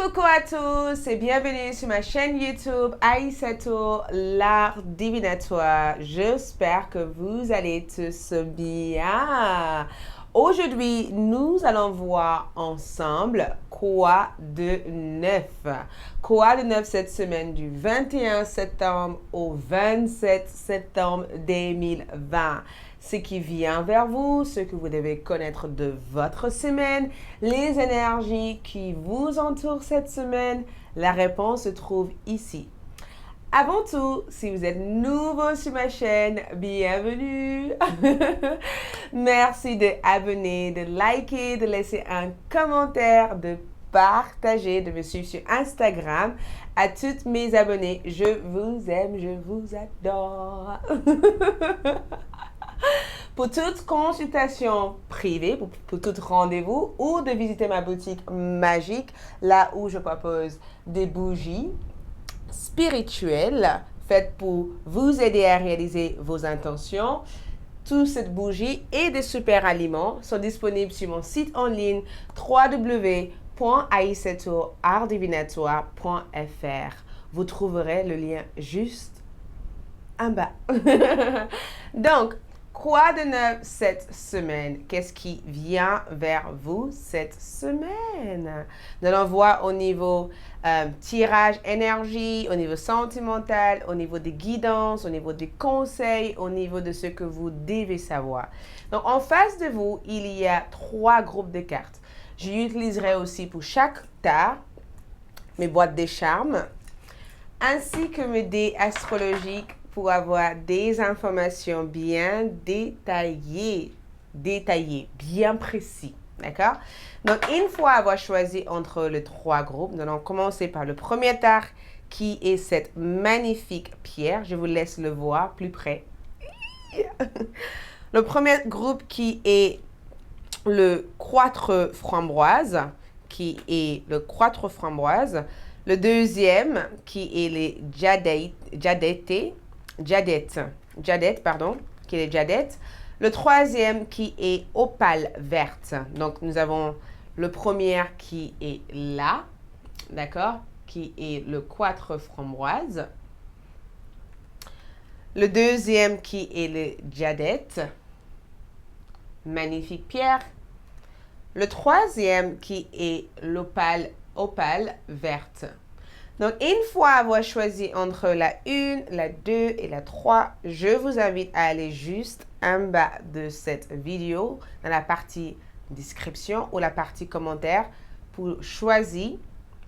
Coucou à tous et bienvenue sur ma chaîne YouTube Aïssatou, l'art divinatoire. J'espère que vous allez tous bien. Aujourd'hui, nous allons voir ensemble quoi de neuf. Quoi de neuf cette semaine du 21 septembre au 27 septembre 2020. Ce qui vient vers vous, ce que vous devez connaître de votre semaine, les énergies qui vous entourent cette semaine. La réponse se trouve ici. Avant tout, si vous êtes nouveau sur ma chaîne, bienvenue. Merci de abonner, de liker, de laisser un commentaire, de partager, de me suivre sur Instagram. À toutes mes abonnés, je vous aime, je vous adore. Pour toute consultation privée, pour tout rendez-vous ou de visiter ma boutique magique, là où je propose des bougies spirituelles faites pour vous aider à réaliser vos intentions. Toutes ces bougies et des super aliments sont disponibles sur mon site en ligne www.aïssatoartdivinatoire.fr. Vous trouverez le lien juste en bas. Donc, quoi de neuf cette semaine? Qu'est-ce qui vient vers vous cette semaine? Nous allons voir au niveau tirage énergie, au niveau sentimental, au niveau des guidances, au niveau des conseils, au niveau de ce que vous devez savoir. Donc, en face de vous, il y a 3 groupes de cartes. J'utiliserai aussi pour chaque tas mes boîtes de charmes, ainsi que mes dés astrologiques pour avoir des informations bien détaillées, bien précis. D'accord? Donc, une fois avoir choisi entre les 3 groupes, nous allons commencer par le premier tas qui est cette magnifique pierre. Je vous laisse le voir plus près. Le premier groupe qui est le quartz framboise, Le deuxième qui est les jadettes, qui est les jadettes. Le troisième qui est opale verte. Donc, nous avons le premier qui est là, d'accord, qui est le quartz framboise. Le deuxième qui est le jadette, magnifique pierre. Le troisième qui est l'opale verte. Donc, une fois avoir choisi entre la 1, la 2 et la 3, je vous invite à aller juste en bas de cette vidéo, dans la partie description ou la partie commentaire, pour choisir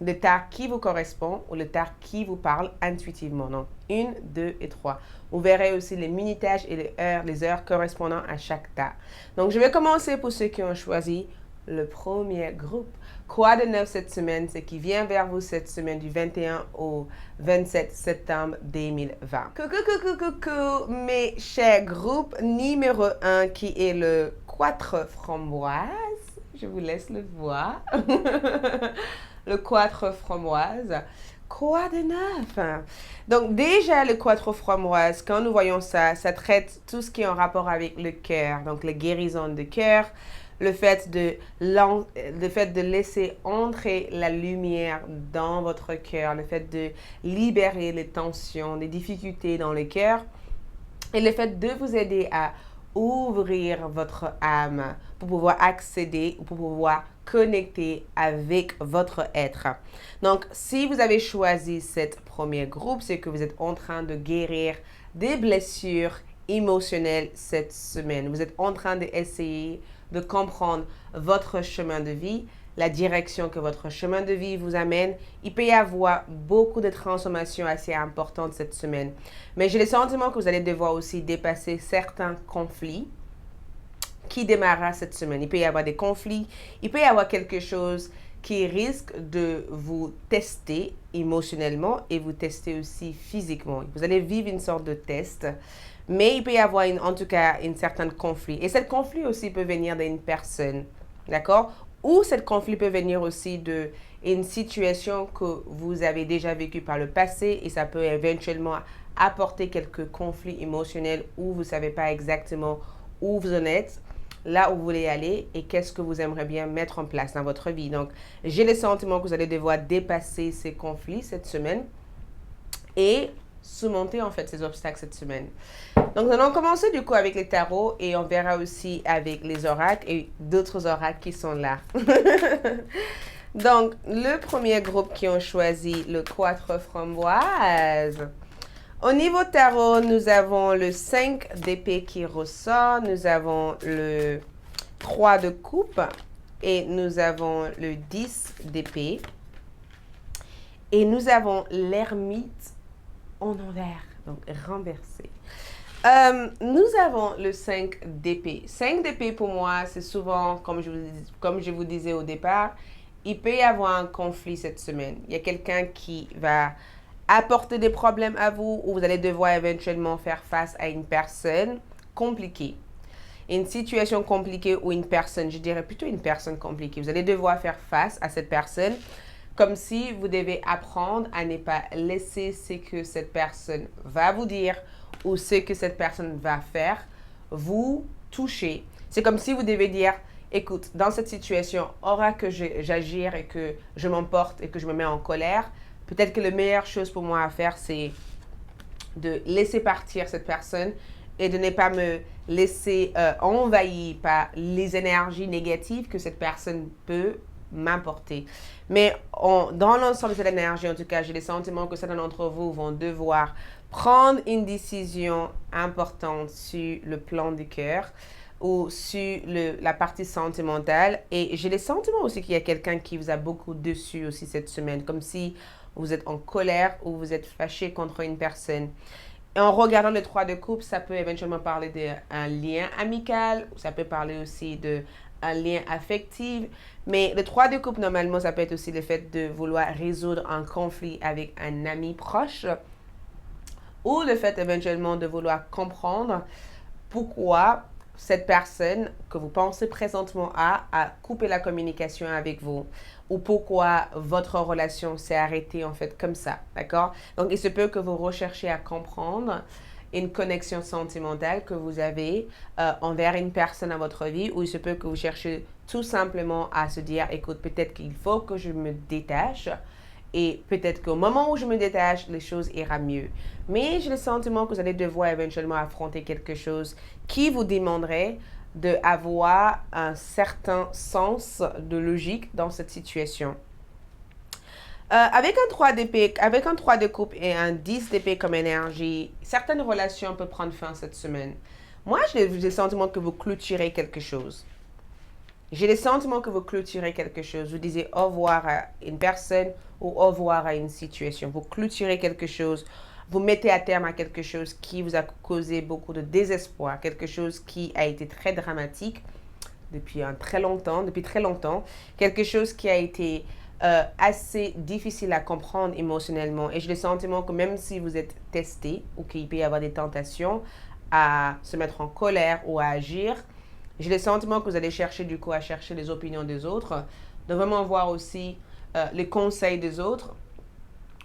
le tas qui vous correspond ou le tas qui vous parle intuitivement. Donc, 1, 2 et 3. Vous verrez aussi les minutages et les heures correspondant à chaque tas. Donc, je vais commencer pour ceux qui ont choisi le premier groupe. Quoi de neuf cette semaine, ce qui vient vers vous cette semaine du 21 au 27 septembre 2020. Coucou, mes chers groupes, numéro 1 qui est le quartz framboise. Je vous laisse le voir. Le quartz framboise. Quoi de neuf? Donc déjà, le quartz framboise, quand nous voyons ça, ça traite tout ce qui est en rapport avec le cœur. Donc, les guérisons de cœur, le fait de laisser entrer la lumière dans votre cœur, le fait de libérer les tensions, les difficultés dans le cœur, et le fait de vous aider à ouvrir votre âme pour pouvoir accéder ou pour pouvoir connecter avec votre être. Donc, si vous avez choisi ce premier groupe, c'est que vous êtes en train de guérir des blessures émotionnelles cette semaine. Vous êtes en train d'essayer de comprendre votre chemin de vie, la direction que votre chemin de vie vous amène. Il peut y avoir beaucoup de transformations assez importantes cette semaine. Mais j'ai le sentiment que vous allez devoir aussi dépasser certains conflits qui démarrera cette semaine. Il peut y avoir des conflits, il peut y avoir quelque chose qui risque de vous tester émotionnellement et vous tester aussi physiquement. Vous allez vivre une sorte de test, mais il peut y avoir en tout cas un certain conflit. Et ce conflit aussi peut venir d'une personne, d'accord? Ou ce conflit peut venir aussi d'une situation que vous avez déjà vécue par le passé et ça peut éventuellement apporter quelques conflits émotionnels où vous ne savez pas exactement où vous en êtes là où vous voulez aller et qu'est-ce que vous aimeriez bien mettre en place dans votre vie. Donc, j'ai le sentiment que vous allez devoir dépasser ces conflits cette semaine et surmonter en fait ces obstacles cette semaine. Donc, nous allons commencer du coup avec les tarots et on verra aussi avec les oracles et d'autres oracles qui sont là. Donc, le premier groupe qui ont choisi le 4 framboises. Au niveau tarot, nous avons le 5 d'épée qui ressort, nous avons le 3 de coupe et nous avons le 10 d'épée. Et nous avons l'ermite en envers, donc renversé. Nous avons le 5 d'épée. 5 d'épée pour moi, c'est souvent, comme je vous disais au départ, il peut y avoir un conflit cette semaine. Il y a quelqu'un qui va apporter des problèmes à vous ou vous allez devoir éventuellement faire face à une personne compliquée. Une situation compliquée ou une personne, je dirais plutôt une personne compliquée. Vous allez devoir faire face à cette personne comme si vous devez apprendre à ne pas laisser ce que cette personne va vous dire ou ce que cette personne va faire vous toucher. C'est comme si vous devez dire, écoute, dans cette situation, aura que j'agir et que je m'emporte et que je me mets en colère, peut-être que la meilleure chose pour moi à faire, c'est de laisser partir cette personne et de ne pas me laisser envahir par les énergies négatives que cette personne peut m'apporter. Mais dans l'ensemble de cette énergie, en tout cas, j'ai le sentiment que certains d'entre vous vont devoir prendre une décision importante sur le plan du cœur ou sur la partie sentimentale. Et j'ai le sentiment aussi qu'il y a quelqu'un qui vous a beaucoup dessus aussi cette semaine, comme si vous êtes en colère ou vous êtes fâché contre une personne. Et en regardant le 3 de coupe, ça peut éventuellement parler d'un lien amical, ça peut parler aussi d'un lien affectif. Mais le 3 de coupe, normalement, ça peut être aussi le fait de vouloir résoudre un conflit avec un ami proche ou le fait éventuellement de vouloir comprendre pourquoi cette personne que vous pensez présentement a coupé la communication avec vous ou pourquoi votre relation s'est arrêtée en fait comme ça, d'accord? Donc, il se peut que vous recherchiez à comprendre une connexion sentimentale que vous avez envers une personne dans votre vie ou il se peut que vous cherchez tout simplement à se dire, écoute, peut-être qu'il faut que je me détache et peut-être qu'au moment où je me détache, les choses iront mieux. Mais j'ai le sentiment que vous allez devoir éventuellement affronter quelque chose qui vous demanderait d'avoir un certain sens de logique dans cette situation. Avec un 3 d'épée, avec un 3 de coupe et un 10 d'épée comme énergie, certaines relations peuvent prendre fin cette semaine. Moi, j'ai le sentiment que vous clôturez quelque chose. J'ai le sentiment que vous clôturez quelque chose. Vous disiez au revoir à une personne ou au revoir à une situation. Vous clôturez quelque chose. Vous mettez à terme à quelque chose qui vous a causé beaucoup de désespoir. Quelque chose qui a été très dramatique depuis très longtemps. Quelque chose qui a été assez difficile à comprendre émotionnellement. Et j'ai le sentiment que même si vous êtes testé ou qu'il peut y avoir des tentations à se mettre en colère ou à agir, j'ai le sentiment que vous allez chercher du coup à chercher les opinions des autres, de vraiment voir aussi les conseils des autres.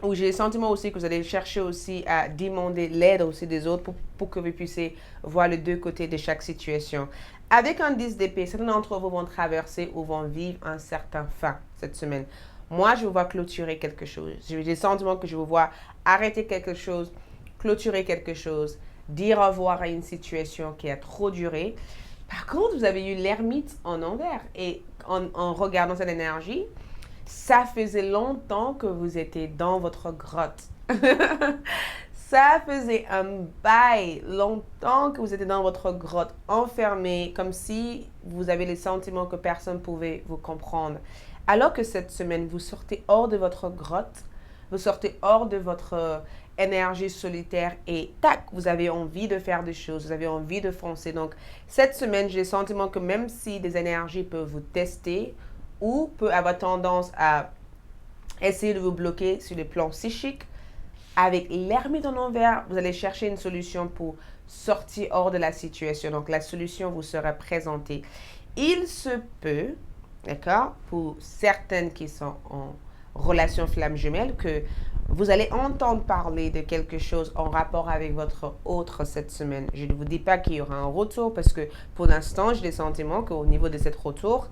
Ou j'ai le sentiment aussi que vous allez chercher aussi à demander l'aide aussi des autres pour que vous puissiez voir les deux côtés de chaque situation. Avec un 10 d'épée, certains d'entre vous vont traverser ou vont vivre un certain fin cette semaine. Moi, je vous vois clôturer quelque chose. J'ai le sentiment que je vous vois arrêter quelque chose, clôturer quelque chose, dire au revoir à une situation qui a trop duré. Par contre, vous avez eu l'ermite en envers et en regardant cette énergie, ça faisait longtemps que vous étiez dans votre grotte. Ça faisait un bail, longtemps que vous étiez dans votre grotte, enfermé, comme si vous avez le sentiment que personne ne pouvait vous comprendre. Alors que cette semaine, vous sortez hors de votre grotte, vous sortez hors de votre énergie solitaire et tac, vous avez envie de faire des choses, vous avez envie de foncer. Donc, cette semaine, j'ai le sentiment que même si des énergies peuvent vous tester ou peuvent avoir tendance à essayer de vous bloquer sur le plan psychique, avec l'ermite en envers, vous allez chercher une solution pour sortir hors de la situation. Donc, la solution vous sera présentée. Il se peut, d'accord, pour certaines qui sont en relation flamme jumelle, que Vous allez entendre parler de quelque chose en rapport avec votre autre cette semaine. Je ne vous dis pas qu'il y aura un retour parce que pour l'instant, j'ai le sentiment qu'au niveau de cet retour,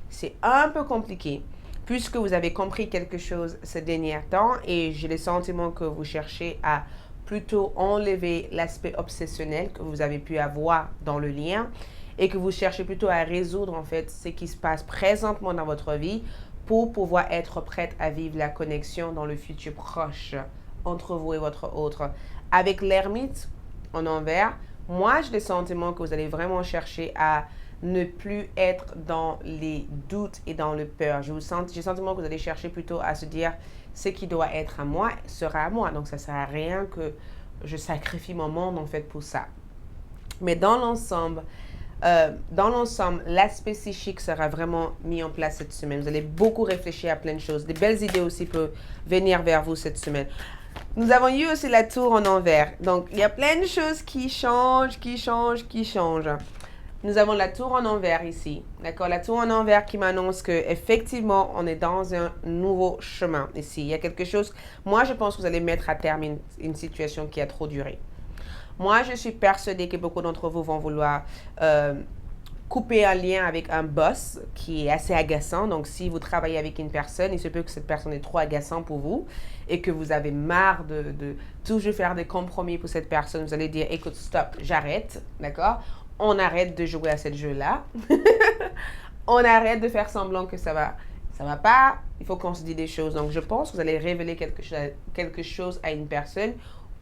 c'est un peu compliqué. Puisque vous avez compris quelque chose ces derniers temps et j'ai le sentiment que vous cherchez à plutôt enlever l'aspect obsessionnel que vous avez pu avoir dans le lien et que vous cherchez plutôt à résoudre en fait ce qui se passe présentement dans votre vie pour pouvoir être prête à vivre la connexion dans le futur proche entre vous et votre autre. Avec l'ermite en envers, moi j'ai le sentiment que vous allez vraiment chercher à ne plus être dans les doutes et dans le peur. J'ai le sentiment que vous allez chercher plutôt à se dire ce qui doit être à moi sera à moi. Donc ça ne sert à rien que je sacrifie mon monde en fait pour ça. Mais dans l'ensemble, l'aspect psychique sera vraiment mis en place cette semaine. Vous allez beaucoup réfléchir à plein de choses. Des belles idées aussi peuvent venir vers vous cette semaine. Nous avons eu aussi la tour en envers. Donc, il y a plein de choses qui changent. Nous avons la tour en envers ici. D'accord? La tour en envers qui m'annonce qu'effectivement, on est dans un nouveau chemin ici. Il y a quelque chose. Moi, je pense que vous allez mettre à terme une situation qui a trop duré. Moi, je suis persuadée que beaucoup d'entre vous vont vouloir couper un lien avec un boss qui est assez agaçant. Donc, si vous travaillez avec une personne, il se peut que cette personne est trop agaçante pour vous et que vous avez marre de toujours faire des compromis pour cette personne. Vous allez dire, écoute, stop, j'arrête, d'accord? On arrête de jouer à ce jeu-là. On arrête de faire semblant que ça va pas. Il faut qu'on se dise des choses. Donc, je pense que vous allez révéler quelque chose à une personne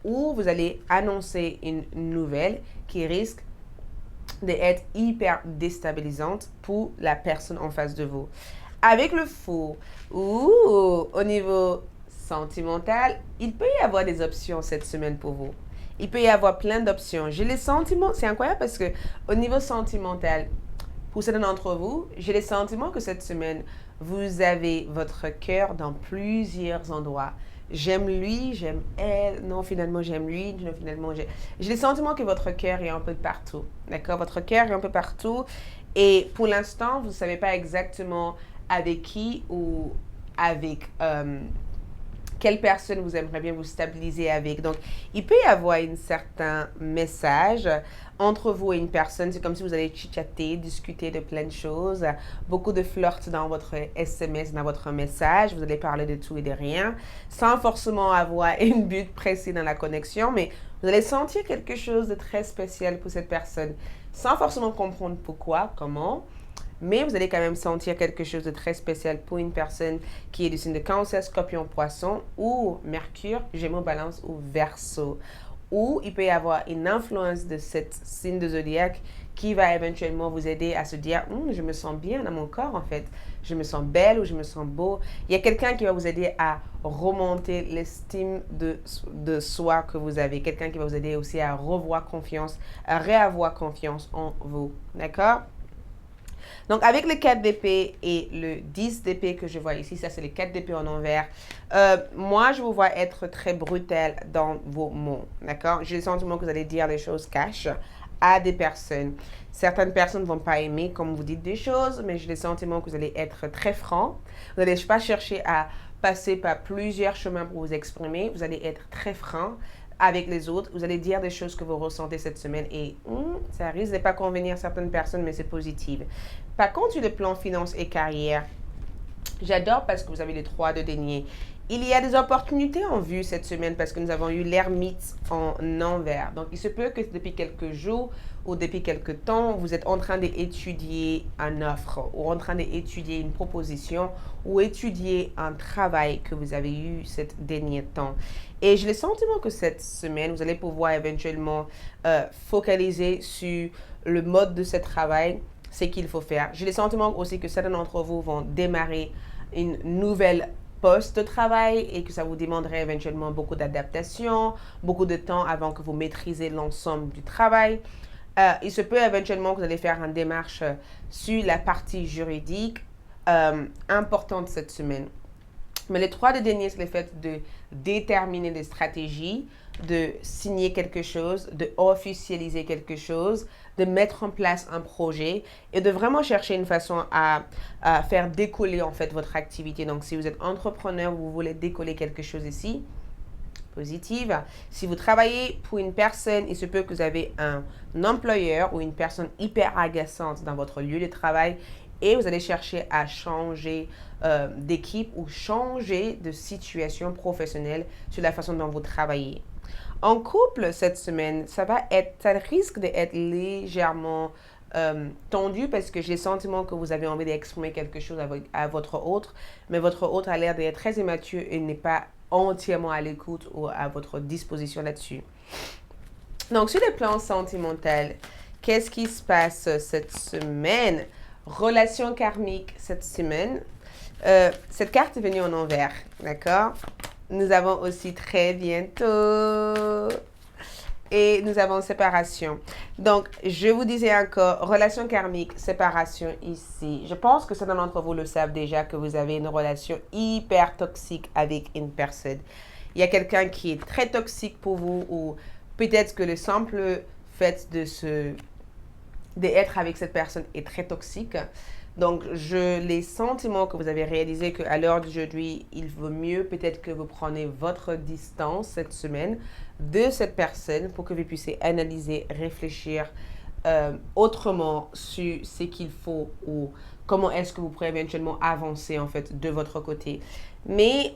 ou vous allez annoncer une nouvelle qui risque d'être hyper déstabilisante pour la personne en face de vous. Avec le fou, au niveau sentimental, il peut y avoir des options cette semaine pour vous. Il peut y avoir plein d'options. J'ai les sentiments, c'est incroyable parce que au niveau sentimental, pour certains d'entre vous, j'ai les sentiments que cette semaine, vous avez votre cœur dans plusieurs endroits. J'aime lui, j'aime elle, non finalement j'aime lui, non finalement j'ai le sentiment que votre cœur est un peu partout, d'accord? Votre cœur est un peu partout et pour l'instant, vous ne savez pas exactement avec qui ou avec quelle personne vous aimeriez bien vous stabiliser avec. Donc, il peut y avoir un certain message entre vous et une personne. C'est comme si vous allez chatter, discuter de plein de choses. Beaucoup de flirt dans votre SMS, dans votre message. Vous allez parler de tout et de rien, sans forcément avoir un but précis dans la connexion, mais vous allez sentir quelque chose de très spécial pour cette personne, sans forcément comprendre pourquoi, comment. Mais vous allez quand même sentir quelque chose de très spécial pour une personne qui est du signe de Cancer, Scorpion, Poisson ou Mercure, Gémeaux, Balance ou Verseau. Ou il peut y avoir une influence de cette signe de zodiaque qui va éventuellement vous aider à se dire je me sens bien dans mon corps en fait, je me sens belle ou je me sens beau. Il y a quelqu'un qui va vous aider à remonter l'estime de soi que vous avez, quelqu'un qui va vous aider aussi à revoir confiance, à réavoir confiance en vous, d'accord? Donc, avec le 4 d'épée et le 10 d'épée que je vois ici, ça c'est les 4 d'épée en envers, moi je vous vois être très brutal dans vos mots, d'accord? J'ai le sentiment que vous allez dire des choses cash à des personnes. Certaines personnes ne vont pas aimer comme vous dites des choses, mais j'ai le sentiment que vous allez être très franc. Vous n'allez pas chercher à passer par plusieurs chemins pour vous exprimer. Vous allez être très franc avec les autres. Vous allez dire des choses que vous ressentez cette semaine et ça risque de ne pas convenir à certaines personnes, mais c'est positif. Par contre, sur le plan finance et carrière, j'adore parce que vous avez les 3 de denier. Il y a des opportunités en vue cette semaine parce que nous avons eu l'ermite en envers. Donc, il se peut que depuis quelques jours ou depuis quelques temps, vous êtes en train d'étudier une offre ou en train d'étudier une proposition ou étudier un travail que vous avez eu ces derniers temps. Et j'ai le sentiment que cette semaine, vous allez pouvoir éventuellement focaliser sur le mode de ce travail, ce qu'il faut faire. J'ai le sentiment aussi que certains d'entre vous vont démarrer une nouvelle poste de travail et que ça vous demanderait éventuellement beaucoup d'adaptation, beaucoup de temps avant que vous maîtrisez l'ensemble du travail. Il se peut éventuellement que vous allez faire une démarche sur la partie juridique importante cette semaine. Mais les 3 de denier, c'est le fait de déterminer des stratégies, de signer quelque chose, de officialiser quelque chose, de mettre en place un projet et de vraiment chercher une façon à faire décoller en fait votre activité. Donc, si vous êtes entrepreneur, vous voulez décoller quelque chose ici, positive. Si vous travaillez pour une personne, il se peut que vous avez un employeur ou une personne hyper agaçante dans votre lieu de travail et vous allez chercher à changer d'équipe ou changer de situation professionnelle sur la façon dont vous travaillez. En couple, cette semaine, ça risque d'être légèrement tendu parce que j'ai le sentiment que vous avez envie d'exprimer quelque chose à votre autre, mais votre autre a l'air d'être très immature et n'est pas entièrement à l'écoute ou à votre disposition là-dessus. Donc, sur le plan sentimental, qu'est-ce qui se passe cette semaine? Relation karmique cette semaine. Cette carte est venue en envers, d'accord? Nous avons aussi très bientôt. Et nous avons séparation. Donc, je vous disais encore, relation karmique, séparation ici. Je pense que certains d'entre vous le savent déjà que vous avez une relation hyper toxique avec une personne. Il y a quelqu'un qui est très toxique pour vous ou peut-être que le simple fait d'être avec cette personne est très toxique. Donc, les sentiments que vous avez réalisés qu'à l'heure d'aujourd'hui, il vaut mieux peut-être que vous preniez votre distance cette semaine de cette personne pour que vous puissiez analyser, réfléchir autrement sur ce qu'il faut ou comment est-ce que vous pourrez éventuellement avancer en fait de votre côté. Mais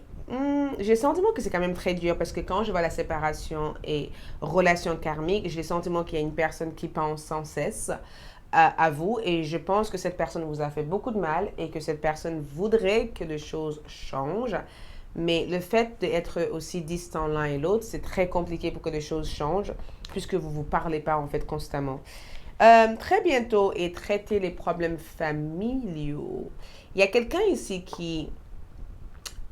j'ai le sentiment que c'est quand même très dur parce que quand je vois la séparation et relation karmique, j'ai le sentiment qu'il y a une personne qui pense sans cesse à vous et je pense que cette personne vous a fait beaucoup de mal et que cette personne voudrait que les choses changent. Mais le fait d'être aussi distant l'un et l'autre, c'est très compliqué pour que les choses changent puisque vous ne vous parlez pas en fait constamment. Très bientôt et traiter les problèmes familiaux. Il y a quelqu'un ici qui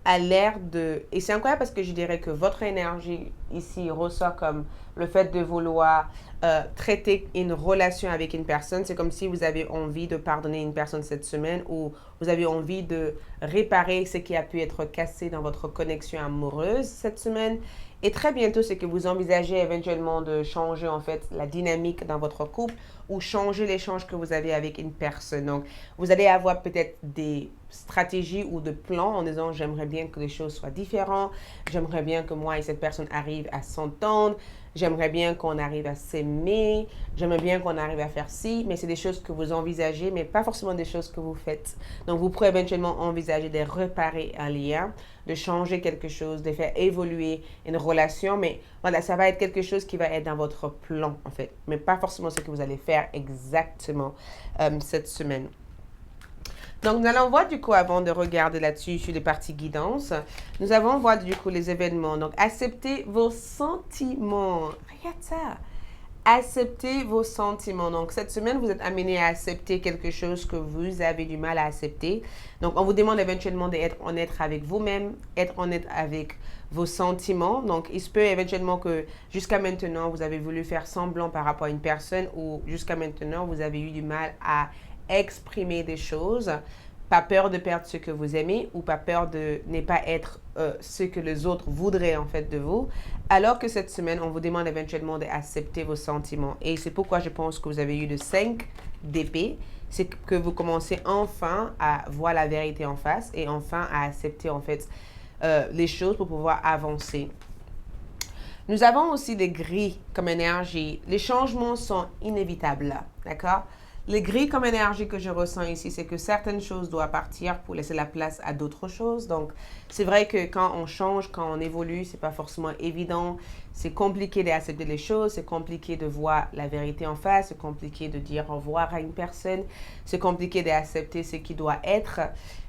a l'air de... Et c'est incroyable parce que je dirais que votre énergie ici ressort comme le fait de vouloir traiter une relation avec une personne. C'est comme si vous avez envie de pardonner une personne cette semaine ou vous avez envie de réparer ce qui a pu être cassé dans votre connexion amoureuse cette semaine. Et très bientôt, c'est que vous envisagez éventuellement de changer en fait la dynamique dans votre couple ou changer l'échange que vous avez avec une personne. Donc, vous allez avoir peut-être des stratégies ou de plans en disant j'aimerais bien que les choses soient différentes, j'aimerais bien que moi et cette personne arrivent à s'entendre, j'aimerais bien qu'on arrive à s'aimer, j'aimerais bien qu'on arrive à faire ci, mais c'est des choses que vous envisagez, mais pas forcément des choses que vous faites. Donc, vous pourrez éventuellement envisager de réparer un lien, de changer quelque chose, de faire évoluer une relation, mais voilà, ça va être quelque chose qui va être dans votre plan, en fait, mais pas forcément ce que vous allez faire exactement cette semaine. Donc, nous allons voir du coup, avant de regarder là-dessus sur les parties guidance, nous allons voir du coup les événements. Donc, acceptez vos sentiments. Regarde ça. Acceptez vos sentiments. Donc, cette semaine, vous êtes amené à accepter quelque chose que vous avez du mal à accepter. Donc, on vous demande éventuellement d'être honnête avec vous-même, être honnête avec vos sentiments. Donc, il se peut éventuellement que jusqu'à maintenant, vous avez voulu faire semblant par rapport à une personne ou jusqu'à maintenant, vous avez eu du mal à exprimer des choses, pas peur de perdre ce que vous aimez ou pas peur de ne pas être ce que les autres voudraient en fait de vous, alors que cette semaine, on vous demande éventuellement d'accepter vos sentiments. Et c'est pourquoi je pense que vous avez eu le 5 d'épée, c'est que vous commencez enfin à voir la vérité en face et enfin à accepter en fait les choses pour pouvoir avancer. Nous avons aussi des gris comme énergie. Les changements sont inévitables, d'accord? Les gris comme énergie que je ressens ici, c'est que certaines choses doivent partir pour laisser la place à d'autres choses. Donc, c'est vrai que quand on change, quand on évolue, c'est pas forcément évident. C'est compliqué d'accepter les choses, c'est compliqué de voir la vérité en face, c'est compliqué de dire au revoir à une personne, c'est compliqué d'accepter ce qui doit être.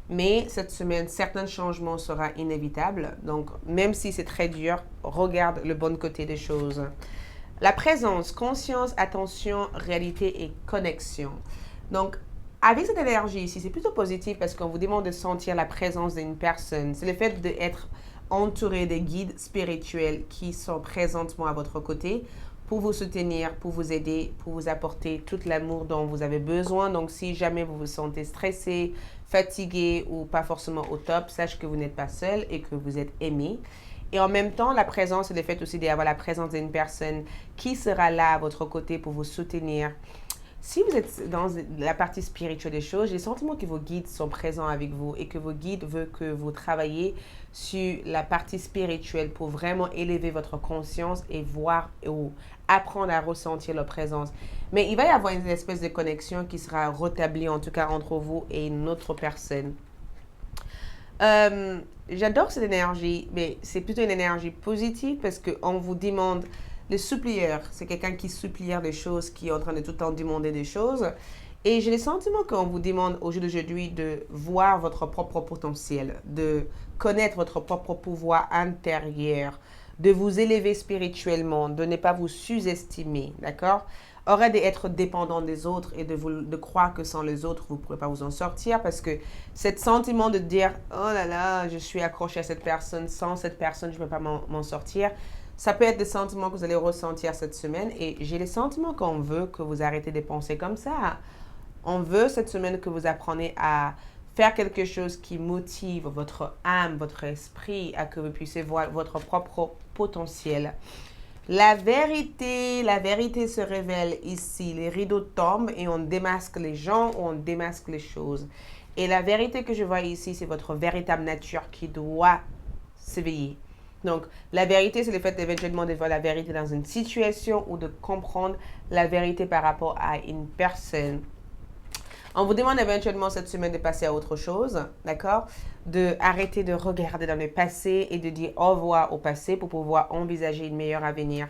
Mais cette semaine, certains changements seront inévitables. Donc, même si c'est très dur, regarde le bon côté des choses. La présence, conscience, attention, réalité et connexion. Donc, avec cette énergie ici, c'est plutôt positif parce qu'on vous demande de sentir la présence d'une personne. C'est le fait d'être entouré de guides spirituels qui sont présentement à votre côté pour vous soutenir, pour vous aider, pour vous apporter tout l'amour dont vous avez besoin. Donc, si jamais vous vous sentez stressé, fatigué ou pas forcément au top, sache que vous n'êtes pas seul et que vous êtes aimé. Et en même temps, la présence, c'est le fait aussi d'avoir la présence d'une personne qui sera là à votre côté pour vous soutenir, Si vous êtes dans la partie spirituelle des choses, j'ai le sentiment que vos guides sont présents avec vous et que vos guides veulent que vous travaillez sur la partie spirituelle pour vraiment élever votre conscience et voir ou apprendre à ressentir leur présence. Mais il va y avoir une espèce de connexion qui sera rétablie en tout cas entre vous et une autre personne. J'adore cette énergie, mais c'est plutôt une énergie positive parce qu'on vous demande, le supplieur, c'est quelqu'un qui supplie des choses, qui est en train de tout le temps demander des choses. Et j'ai le sentiment qu'on vous demande au jour d'aujourd'hui de voir votre propre potentiel, de connaître votre propre pouvoir intérieur, de vous élever spirituellement, de ne pas vous sous-estimer, d'accord? Aurait d'être dépendant des autres et de croire que sans les autres, vous ne pourrez pas vous en sortir parce que ce sentiment de dire « Oh là là, je suis accroché à cette personne, sans cette personne, je ne peux pas m'en sortir », ça peut être des sentiments que vous allez ressentir cette semaine et j'ai le sentiment qu'on veut que vous arrêtez de penser comme ça. On veut cette semaine que vous appreniez à faire quelque chose qui motive votre âme, votre esprit, à que vous puissiez voir votre propre potentiel. La vérité se révèle ici. Les rideaux tombent et on démasque les gens ou on démasque les choses. Et la vérité que je vois ici, c'est votre véritable nature qui doit s'éveiller. Donc, la vérité, c'est le fait d'éventuellement de voir la vérité dans une situation ou de comprendre la vérité par rapport à une personne. On vous demande éventuellement cette semaine de passer à autre chose, d'accord? De arrêter de regarder dans le passé et de dire au revoir au passé pour pouvoir envisager une meilleure avenir.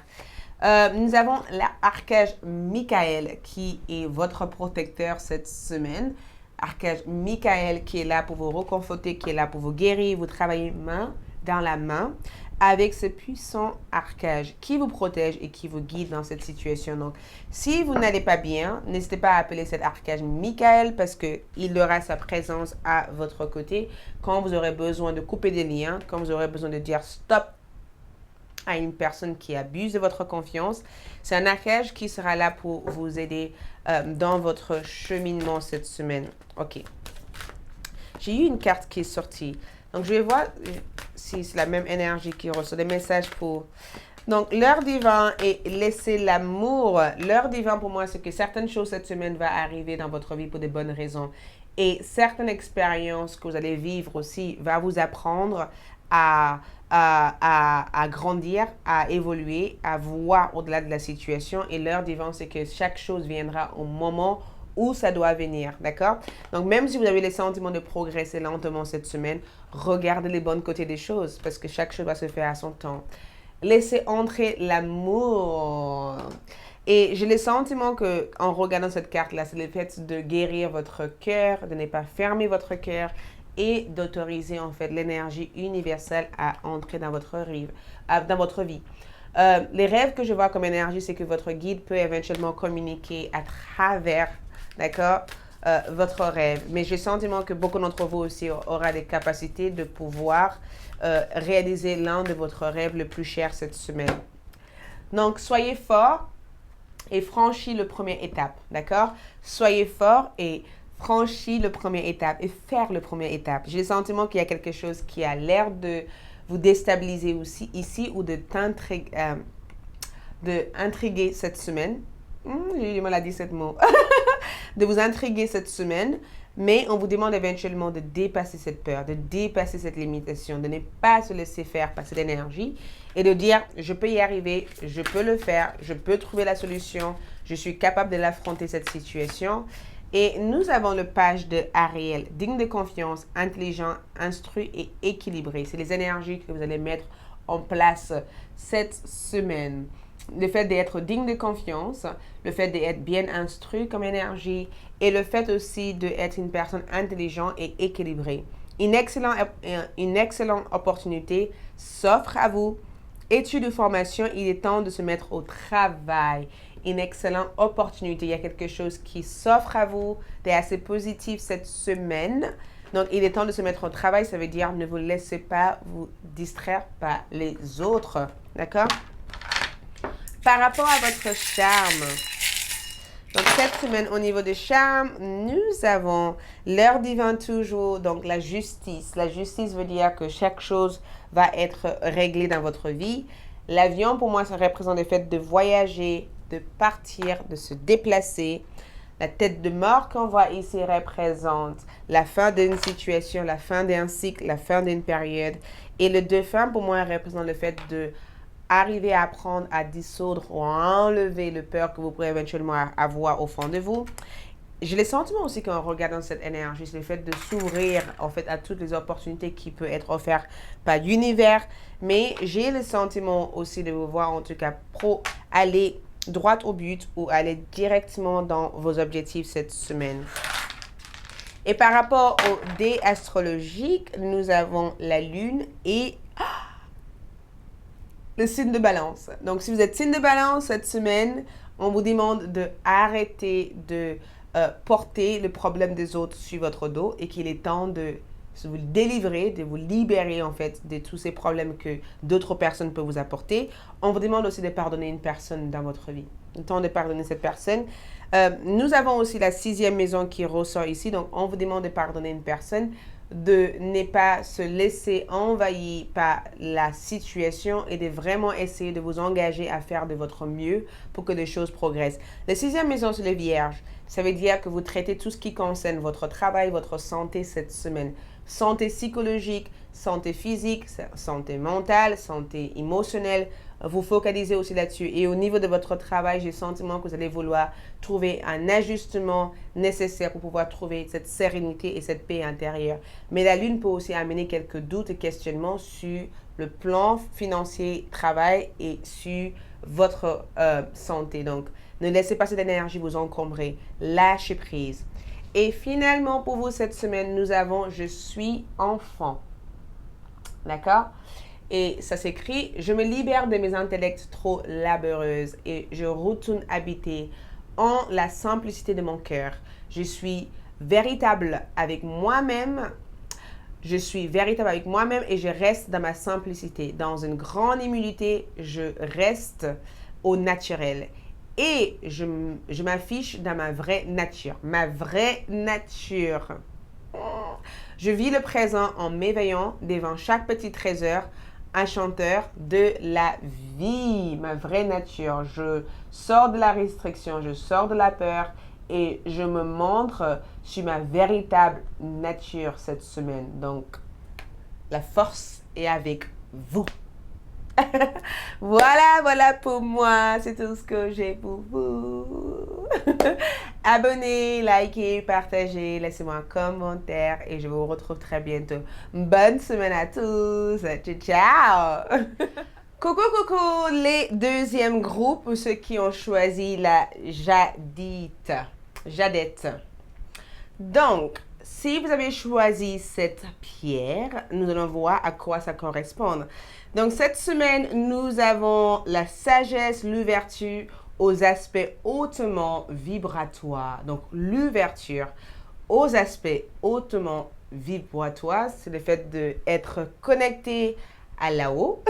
Nous avons l'archange Michael qui est votre protecteur cette semaine. Archange Michael qui est là pour vous reconforter, qui est là pour vous guérir, vous travaillez main dans la main avec ce puissant archange qui vous protège et qui vous guide dans cette situation. Donc, si vous n'allez pas bien, n'hésitez pas à appeler cet archange Michael parce qu'il aura sa présence à votre côté quand vous aurez besoin de couper des liens, quand vous aurez besoin de dire stop à une personne qui abuse de votre confiance. C'est un archange qui sera là pour vous aider dans votre cheminement cette semaine. Ok. J'ai eu une carte qui est sortie. Donc, je vais voir si c'est la même énergie qui reçoit des messages pour... Donc, l'heure divine et laisser l'amour. L'heure divine, pour moi, c'est que certaines choses cette semaine vont arriver dans votre vie pour de bonnes raisons. Et certaines expériences que vous allez vivre aussi va vous apprendre à grandir, à évoluer, à voir au-delà de la situation. Et l'heure divine, c'est que chaque chose viendra au moment où ça doit venir, d'accord? Donc, même si vous avez le sentiment de progresser lentement cette semaine, regardez les bons côtés des choses parce que chaque chose va se faire à son temps. Laissez entrer l'amour. Et j'ai le sentiment qu'en regardant cette carte-là, c'est le fait de guérir votre cœur, de ne pas fermer votre cœur et d'autoriser en fait l'énergie universelle à entrer dans votre vie. Les rêves que je vois comme énergie, c'est que votre guide peut éventuellement communiquer à travers, d'accord, votre rêve. Mais j'ai le sentiment que beaucoup d'entre vous aussi aura des capacités de pouvoir réaliser l'un de votre rêves le plus cher cette semaine. Donc, soyez forts et franchis le première étape, d'accord? Soyez forts et franchis le premier étape et faire le premier étape. J'ai le sentiment qu'il y a quelque chose qui a l'air de vous déstabiliser aussi ici ou de intriguer cette semaine. J'ai eu du mal à dire ce mot. De vous intriguer cette semaine, mais on vous demande éventuellement de dépasser cette peur, de dépasser cette limitation, de ne pas se laisser faire par cette énergie et de dire je peux y arriver, je peux le faire, je peux trouver la solution, je suis capable de l'affronter cette situation. Et nous avons le page de Ariel, digne de confiance, intelligent, instruit et équilibré. C'est les énergies que vous allez mettre en place cette semaine. Le fait d'être digne de confiance, le fait d'être bien instruit comme énergie et le fait aussi d'être une personne intelligente et équilibrée. Une excellente opportunité s'offre à vous. Études ou formation, il est temps de se mettre au travail. Une excellente opportunité. Il y a quelque chose qui s'offre à vous, c'est assez positif cette semaine. Donc, il est temps de se mettre au travail. Ça veut dire ne vous laissez pas vous distraire par les autres. D'accord? Par rapport à votre charme. Donc, cette semaine, au niveau des charmes, nous avons l'heure divine toujours, donc la justice. La justice veut dire que chaque chose va être réglée dans votre vie. L'avion, pour moi, ça représente le fait de voyager, de partir, de se déplacer. La tête de mort qu'on voit ici représente la fin d'une situation, la fin d'un cycle, la fin d'une période. Et le dauphin, pour moi, représente le fait de arriver à apprendre à dissoudre ou à enlever le peur que vous pourrez éventuellement avoir au fond de vous. J'ai le sentiment aussi qu'en regardant cette énergie, c'est le fait de s'ouvrir en fait à toutes les opportunités qui peuvent être offertes par l'univers. Mais j'ai le sentiment aussi de vous voir en tout cas aller droit au but ou aller directement dans vos objectifs cette semaine. Et par rapport au dé astrologique, nous avons la lune et le signe de balance. Donc si vous êtes signe de balance cette semaine, on vous demande de arrêter de porter le problème des autres sur votre dos et qu'il est temps de vous délivrer, de vous libérer en fait de tous ces problèmes que d'autres personnes peuvent vous apporter. On vous demande aussi de pardonner une personne dans votre vie. Le temps de pardonner cette personne. Nous avons aussi la 6e maison qui ressort ici. Donc, on vous demande de pardonner une personne, de ne pas se laisser envahir par la situation et de vraiment essayer de vous engager à faire de votre mieux pour que les choses progressent. La 6e maison, c'est le Vierge. Ça veut dire que vous traitez tout ce qui concerne votre travail, votre santé cette semaine. Santé psychologique, santé physique, santé mentale, santé émotionnelle. Vous focalisez aussi là-dessus. Et au niveau de votre travail, j'ai le sentiment que vous allez vouloir trouver un ajustement nécessaire pour pouvoir trouver cette sérénité et cette paix intérieure. Mais la Lune peut aussi amener quelques doutes et questionnements sur le plan financier, travail et sur votre santé. Donc, ne laissez pas cette énergie vous encombrer. Lâchez prise. Et finalement, pour vous, cette semaine, nous avons « Je suis enfant ». D'accord? Et ça s'écrit « Je me libère de mes intellects trop laborieuses et je retourne habiter en la simplicité de mon cœur. Je suis véritable avec moi-même. Je suis véritable avec moi-même et je reste dans ma simplicité. Dans une grande humilité, je reste au naturel. Et je m'affiche dans ma vraie nature. Ma vraie nature. Je vis le présent en m'éveillant devant chaque petit trésor enchanteur de la vie. Ma vraie nature. Je sors de la restriction, je sors de la peur et je me montre sur ma véritable nature cette semaine. Donc, la force est avec vous. Voilà pour moi. C'est tout ce que j'ai pour vous. Abonnez, likez, partagez, laissez-moi un commentaire et je vous retrouve très bientôt. Bonne semaine à tous. Ciao. Coucou, les deuxièmes groupes, ceux qui ont choisi la jadette. Donc, si vous avez choisi cette pierre, nous allons voir à quoi ça correspond. Donc, cette semaine, nous avons la sagesse, l'ouverture aux aspects hautement vibratoires. Donc, l'ouverture aux aspects hautement vibratoires, c'est le fait d'être connecté à là-haut,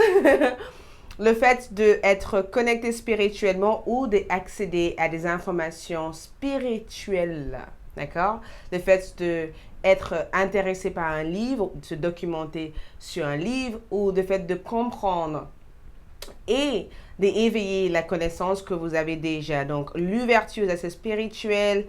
le fait d'être connecté spirituellement ou d'accéder à des informations spirituelles. D'accord? Le fait d'être intéressé par un livre, de se documenter sur un livre ou le fait de comprendre et d'éveiller la connaissance que vous avez déjà. Donc, l'ouverture aux aspects spirituels,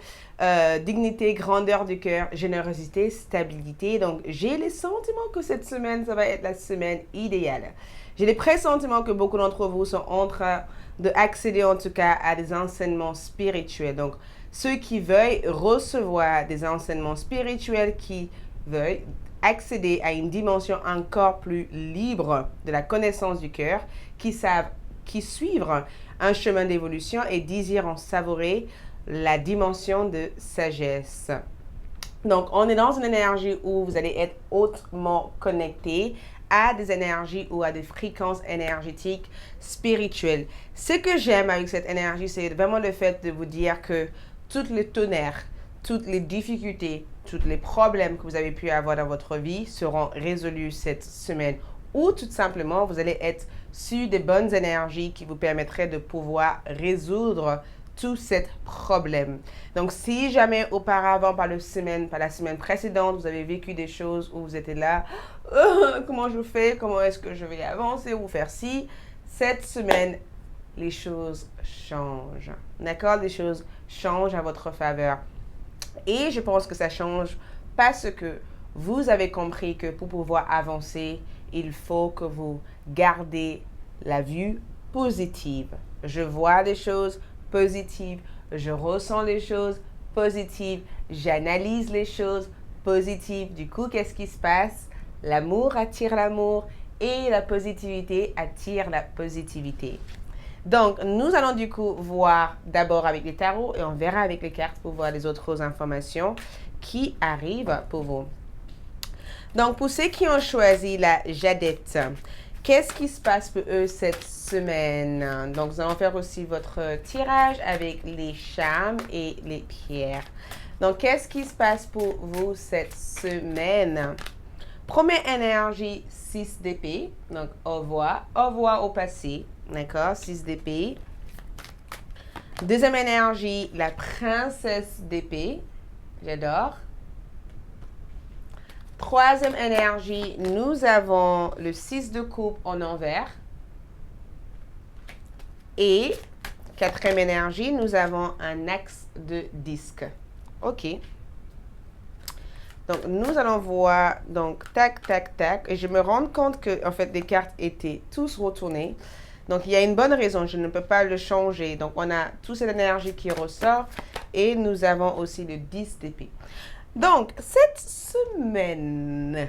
dignité, grandeur du cœur, générosité, stabilité. Donc, j'ai le sentiment que cette semaine, ça va être la semaine idéale. J'ai le pressentiment que beaucoup d'entre vous sont en train d'accéder en tout cas à des enseignements spirituels. Donc, ceux qui veulent recevoir des enseignements spirituels, qui veulent accéder à une dimension encore plus libre de la connaissance du cœur, qui suivent un chemin d'évolution et désirent en savourer la dimension de sagesse. Donc, on est dans une énergie où vous allez être hautement connecté à des énergies ou à des fréquences énergétiques spirituelles. Ce que j'aime avec cette énergie, c'est vraiment le fait de vous dire que tous les tonnerres, toutes les difficultés, tous les problèmes que vous avez pu avoir dans votre vie seront résolus cette semaine. Ou tout simplement, vous allez être sur des bonnes énergies qui vous permettraient de pouvoir résoudre tous ces problèmes. Donc, si jamais auparavant, par la semaine précédente, vous avez vécu des choses où vous étiez là, comment je fais, comment est-ce que je vais avancer ou faire ci, cette semaine, les choses changent. D'accord? Les choses changent à votre faveur. Et je pense que ça change parce que vous avez compris que pour pouvoir avancer, il faut que vous gardez la vue positive. Je vois les choses positives, je ressens les choses positives, j'analyse les choses positives. Du coup, qu'est-ce qui se passe? L'amour attire l'amour et la positivité attire la positivité. Donc, nous allons du coup voir d'abord avec les tarots et on verra avec les cartes pour voir les autres informations qui arrivent pour vous. Donc, pour ceux qui ont choisi la jadette, qu'est-ce qui se passe pour eux cette semaine? Donc, nous allons faire aussi votre tirage avec les charmes et les pierres. Donc, qu'est-ce qui se passe pour vous cette semaine? Première énergie, 6 d'épée. Donc, au revoir au passé. D'accord, 6 d'épée. Deuxième énergie, la princesse d'épée. J'adore. Troisième énergie, nous avons le 6 de coupe en envers. Et quatrième énergie, nous avons un axe de disque. OK. Donc, nous allons voir, donc, tac, tac, tac. Et je me rends compte que, en fait, les cartes étaient tous retournées. Donc, il y a une bonne raison. Je ne peux pas le changer. Donc, on a toute cette énergie qui ressort. Et nous avons aussi le 10 d'épée. Donc, cette semaine,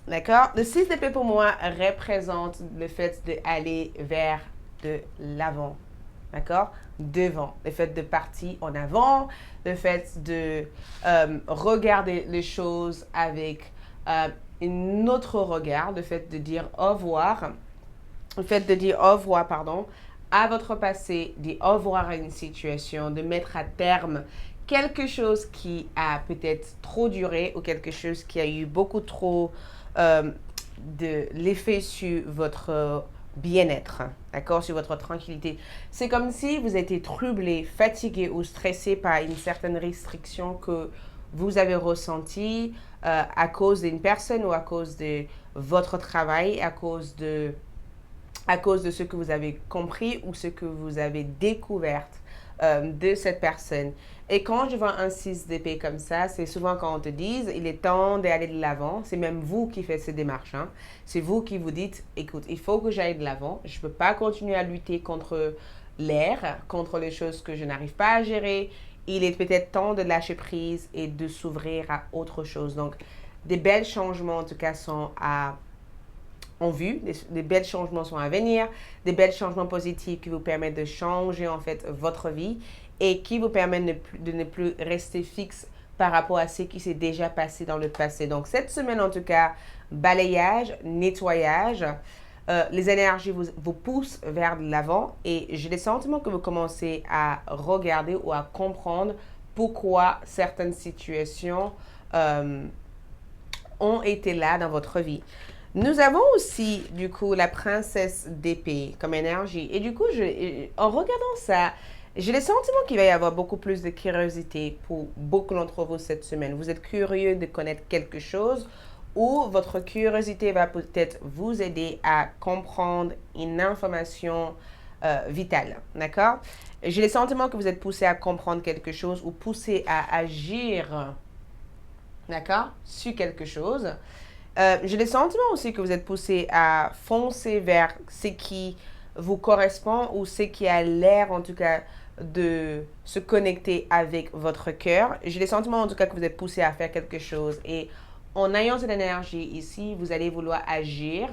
d'accord, le 6 d'épée pour moi représente le fait d'aller vers de l'avant. D'accord? Devant. Le fait de partir en avant, le fait de regarder les choses avec un autre regard, le fait de dire au revoir, le fait de dire au revoir, pardon, à votre passé, dire au revoir à une situation, de mettre à terme quelque chose qui a peut-être trop duré ou quelque chose qui a eu beaucoup trop de l'effet sur votre bien-être, d'accord, sur votre tranquillité. C'est comme si vous étiez troublé, fatigué ou stressé par une certaine restriction que vous avez ressentie à cause d'une personne ou à cause de votre travail, à cause de ce que vous avez compris ou ce que vous avez découvert de cette personne. Et quand je vois un 6 d'épée comme ça, c'est souvent quand on te dit, il est temps d'aller de l'avant. C'est même vous qui faites ces démarches. Hein. C'est vous qui vous dites, écoute, il faut que j'aille de l'avant. Je ne peux pas continuer à lutter contre l'air, contre les choses que je n'arrive pas à gérer. Il est peut-être temps de lâcher prise et de s'ouvrir à autre chose. Donc, des belles changements, en tout cas, sont en vue, des belles changements sont à venir, des belles changements positifs qui vous permettent de changer en fait votre vie et qui vous permettent de ne plus rester fixe par rapport à ce qui s'est déjà passé dans le passé. Donc cette semaine en tout cas, balayage, nettoyage, les énergies vous poussent vers l'avant et j'ai le sentiment que vous commencez à regarder ou à comprendre pourquoi certaines situations ont été là dans votre vie. Nous avons aussi, du coup, la princesse d'épée comme énergie. Et du coup, en regardant ça, j'ai le sentiment qu'il va y avoir beaucoup plus de curiosité pour beaucoup d'entre vous cette semaine. Vous êtes curieux de connaître quelque chose ou votre curiosité va peut-être vous aider à comprendre une information vitale. D'accord? J'ai le sentiment que vous êtes poussé à comprendre quelque chose ou poussé à agir, d'accord, sur quelque chose. J'ai le sentiment aussi que vous êtes poussé à foncer vers ce qui vous correspond ou ce qui a l'air en tout cas de se connecter avec votre cœur. J'ai le sentiment en tout cas que vous êtes poussé à faire quelque chose et en ayant cette énergie ici, vous allez vouloir agir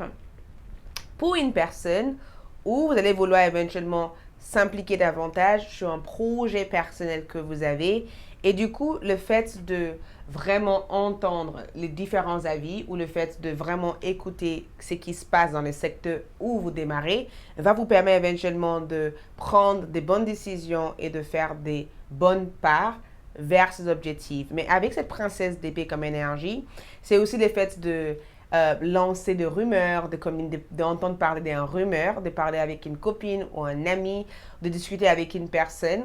pour une personne ou vous allez vouloir éventuellement s'impliquer davantage sur un projet personnel que vous avez. Et du coup, le fait de vraiment entendre les différents avis ou le fait de vraiment écouter ce qui se passe dans le secteur où vous démarrez va vous permettre éventuellement de prendre des bonnes décisions et de faire des bonnes parts vers ces objectifs. Mais avec cette princesse d'épée comme énergie, c'est aussi le fait de lancer des rumeurs, d'entendre parler d'un rumeur, de parler avec une copine ou un ami, de discuter avec une personne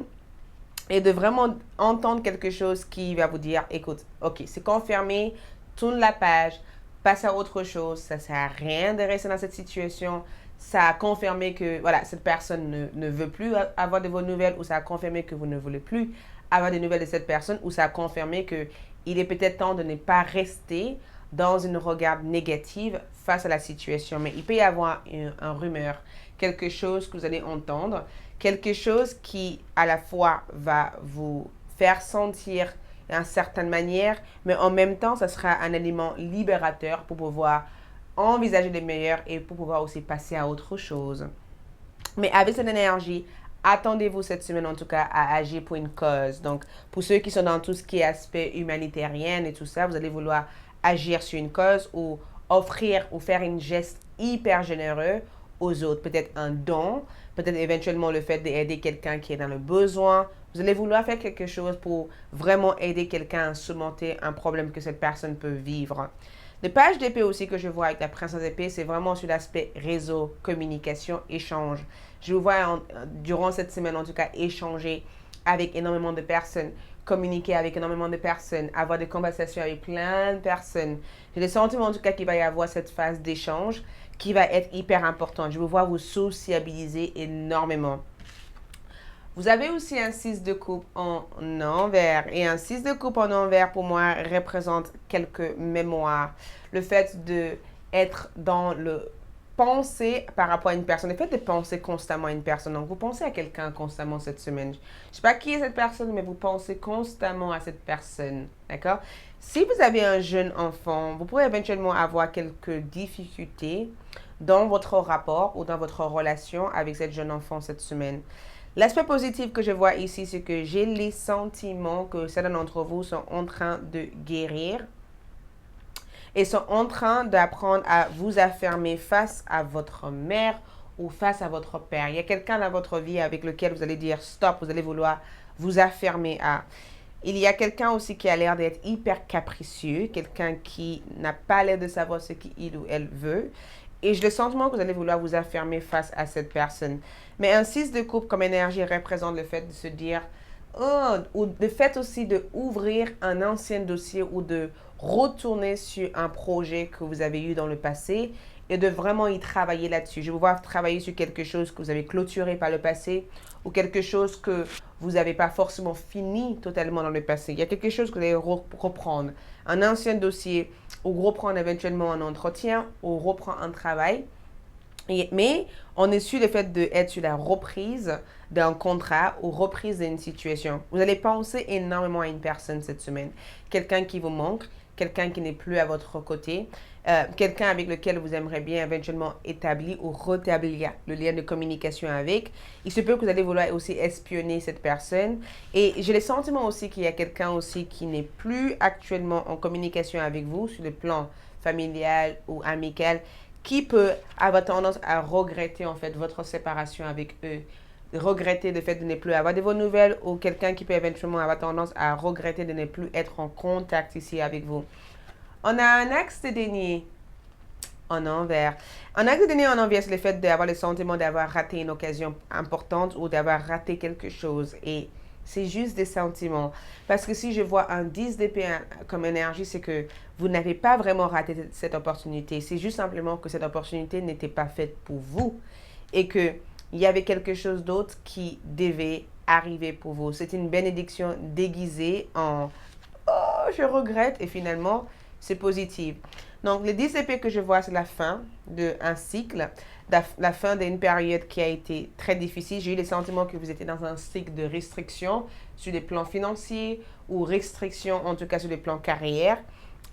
et de vraiment entendre quelque chose qui va vous dire, écoute, ok, c'est confirmé, tourne la page, passe à autre chose. Ça ne sert à rien de rester dans cette situation. Ça a confirmé que voilà, cette personne ne veut plus avoir de vos nouvelles, ou ça a confirmé que vous ne voulez plus avoir des nouvelles de cette personne, ou ça a confirmé que il est peut-être temps de ne pas rester dans une regard négative face à la situation. Mais il peut y avoir un rumeur, quelque chose que vous allez entendre, quelque chose qui à la fois va vous faire sentir d'une certaine manière, mais en même temps, ça sera un élément libérateur pour pouvoir envisager le meilleur et pour pouvoir aussi passer à autre chose. Mais avec cette énergie, attendez-vous cette semaine en tout cas à agir pour une cause. Donc, pour ceux qui sont dans tout ce qui est aspect humanitaire et tout ça, vous allez vouloir agir sur une cause ou offrir ou faire un geste hyper généreux aux autres. Peut-être un don, peut-être éventuellement le fait d'aider quelqu'un qui est dans le besoin. Vous allez vouloir faire quelque chose pour vraiment aider quelqu'un à surmonter un problème que cette personne peut vivre. Les pages d'épée aussi que je vois avec la princesse d'épée, c'est vraiment sur l'aspect réseau, communication, échange. Je vous vois durant cette semaine, en tout cas, échanger avec énormément de personnes, communiquer avec énormément de personnes, avoir des conversations avec plein de personnes. J'ai le sentiment, en tout cas, qu'il va y avoir cette phase d'échange qui va être hyper importante. Je vous vois vous sociabiliser énormément. Vous avez aussi un 6 de coupe en envers. Et un 6 de coupe en envers, pour moi, représente quelques mémoires. Le fait d'être dans le penser par rapport à une personne. Le fait de penser constamment à une personne. Donc, vous pensez à quelqu'un constamment cette semaine. Je ne sais pas qui est cette personne, mais vous pensez constamment à cette personne. D'accord? Si vous avez un jeune enfant, vous pourrez éventuellement avoir quelques difficultés dans votre rapport ou dans votre relation avec cette jeune enfant cette semaine. L'aspect positif que je vois ici, c'est que j'ai les sentiments que certains d'entre vous sont en train de guérir et sont en train d'apprendre à vous affirmer face à votre mère ou face à votre père. Il y a quelqu'un dans votre vie avec lequel vous allez dire stop, vous allez vouloir vous affirmer à. Il y a quelqu'un aussi qui a l'air d'être hyper capricieux, quelqu'un qui n'a pas l'air de savoir ce qu'il ou elle veut. Et j'ai le sentiment que vous allez vouloir vous affirmer face à cette personne. Mais un 6 de coupe comme énergie représente le fait de se dire, oh, ou le fait aussi d'ouvrir un ancien dossier ou de retourner sur un projet que vous avez eu dans le passé et de vraiment y travailler là-dessus. Je vous vois travailler sur quelque chose que vous avez clôturé par le passé ou quelque chose que vous n'avez pas forcément fini totalement dans le passé. Il y a quelque chose que vous allez reprendre. Un ancien dossier ou reprendre éventuellement un entretien ou reprendre un travail. Mais on est sur le fait d'être sur la reprise d'un contrat ou reprise d'une situation. Vous allez penser énormément à une personne cette semaine. Quelqu'un qui vous manque, quelqu'un qui n'est plus à votre côté, quelqu'un avec lequel vous aimeriez bien éventuellement établir ou rétablir le lien de communication avec. Il se peut que vous allez vouloir aussi espionner cette personne. Et j'ai le sentiment aussi qu'il y a quelqu'un aussi qui n'est plus actuellement en communication avec vous sur le plan familial ou amical, qui peut avoir tendance à regretter en fait votre séparation avec eux, regretter le fait de ne plus avoir de vos nouvelles, ou quelqu'un qui peut éventuellement avoir tendance à regretter de ne plus être en contact ici avec vous. On a un axe de denier en envers. Un axe de denier en envers, c'est le fait d'avoir le sentiment d'avoir raté une occasion importante ou d'avoir raté quelque chose. Et c'est juste des sentiments. Parce que si je vois un 10 d'épée comme énergie, c'est que vous n'avez pas vraiment raté cette opportunité. C'est juste simplement que cette opportunité n'était pas faite pour vous. Et qu'il y avait quelque chose d'autre qui devait arriver pour vous. C'est une bénédiction déguisée en « Oh, je regrette » et finalement, c'est positif. Donc, le 10 d'épée que je vois, c'est la fin d'un cycle, la fin d'une période qui a été très difficile. J'ai eu le sentiment que vous étiez dans un cycle de restriction sur les plans financiers ou restriction, en tout cas, sur les plans carrière.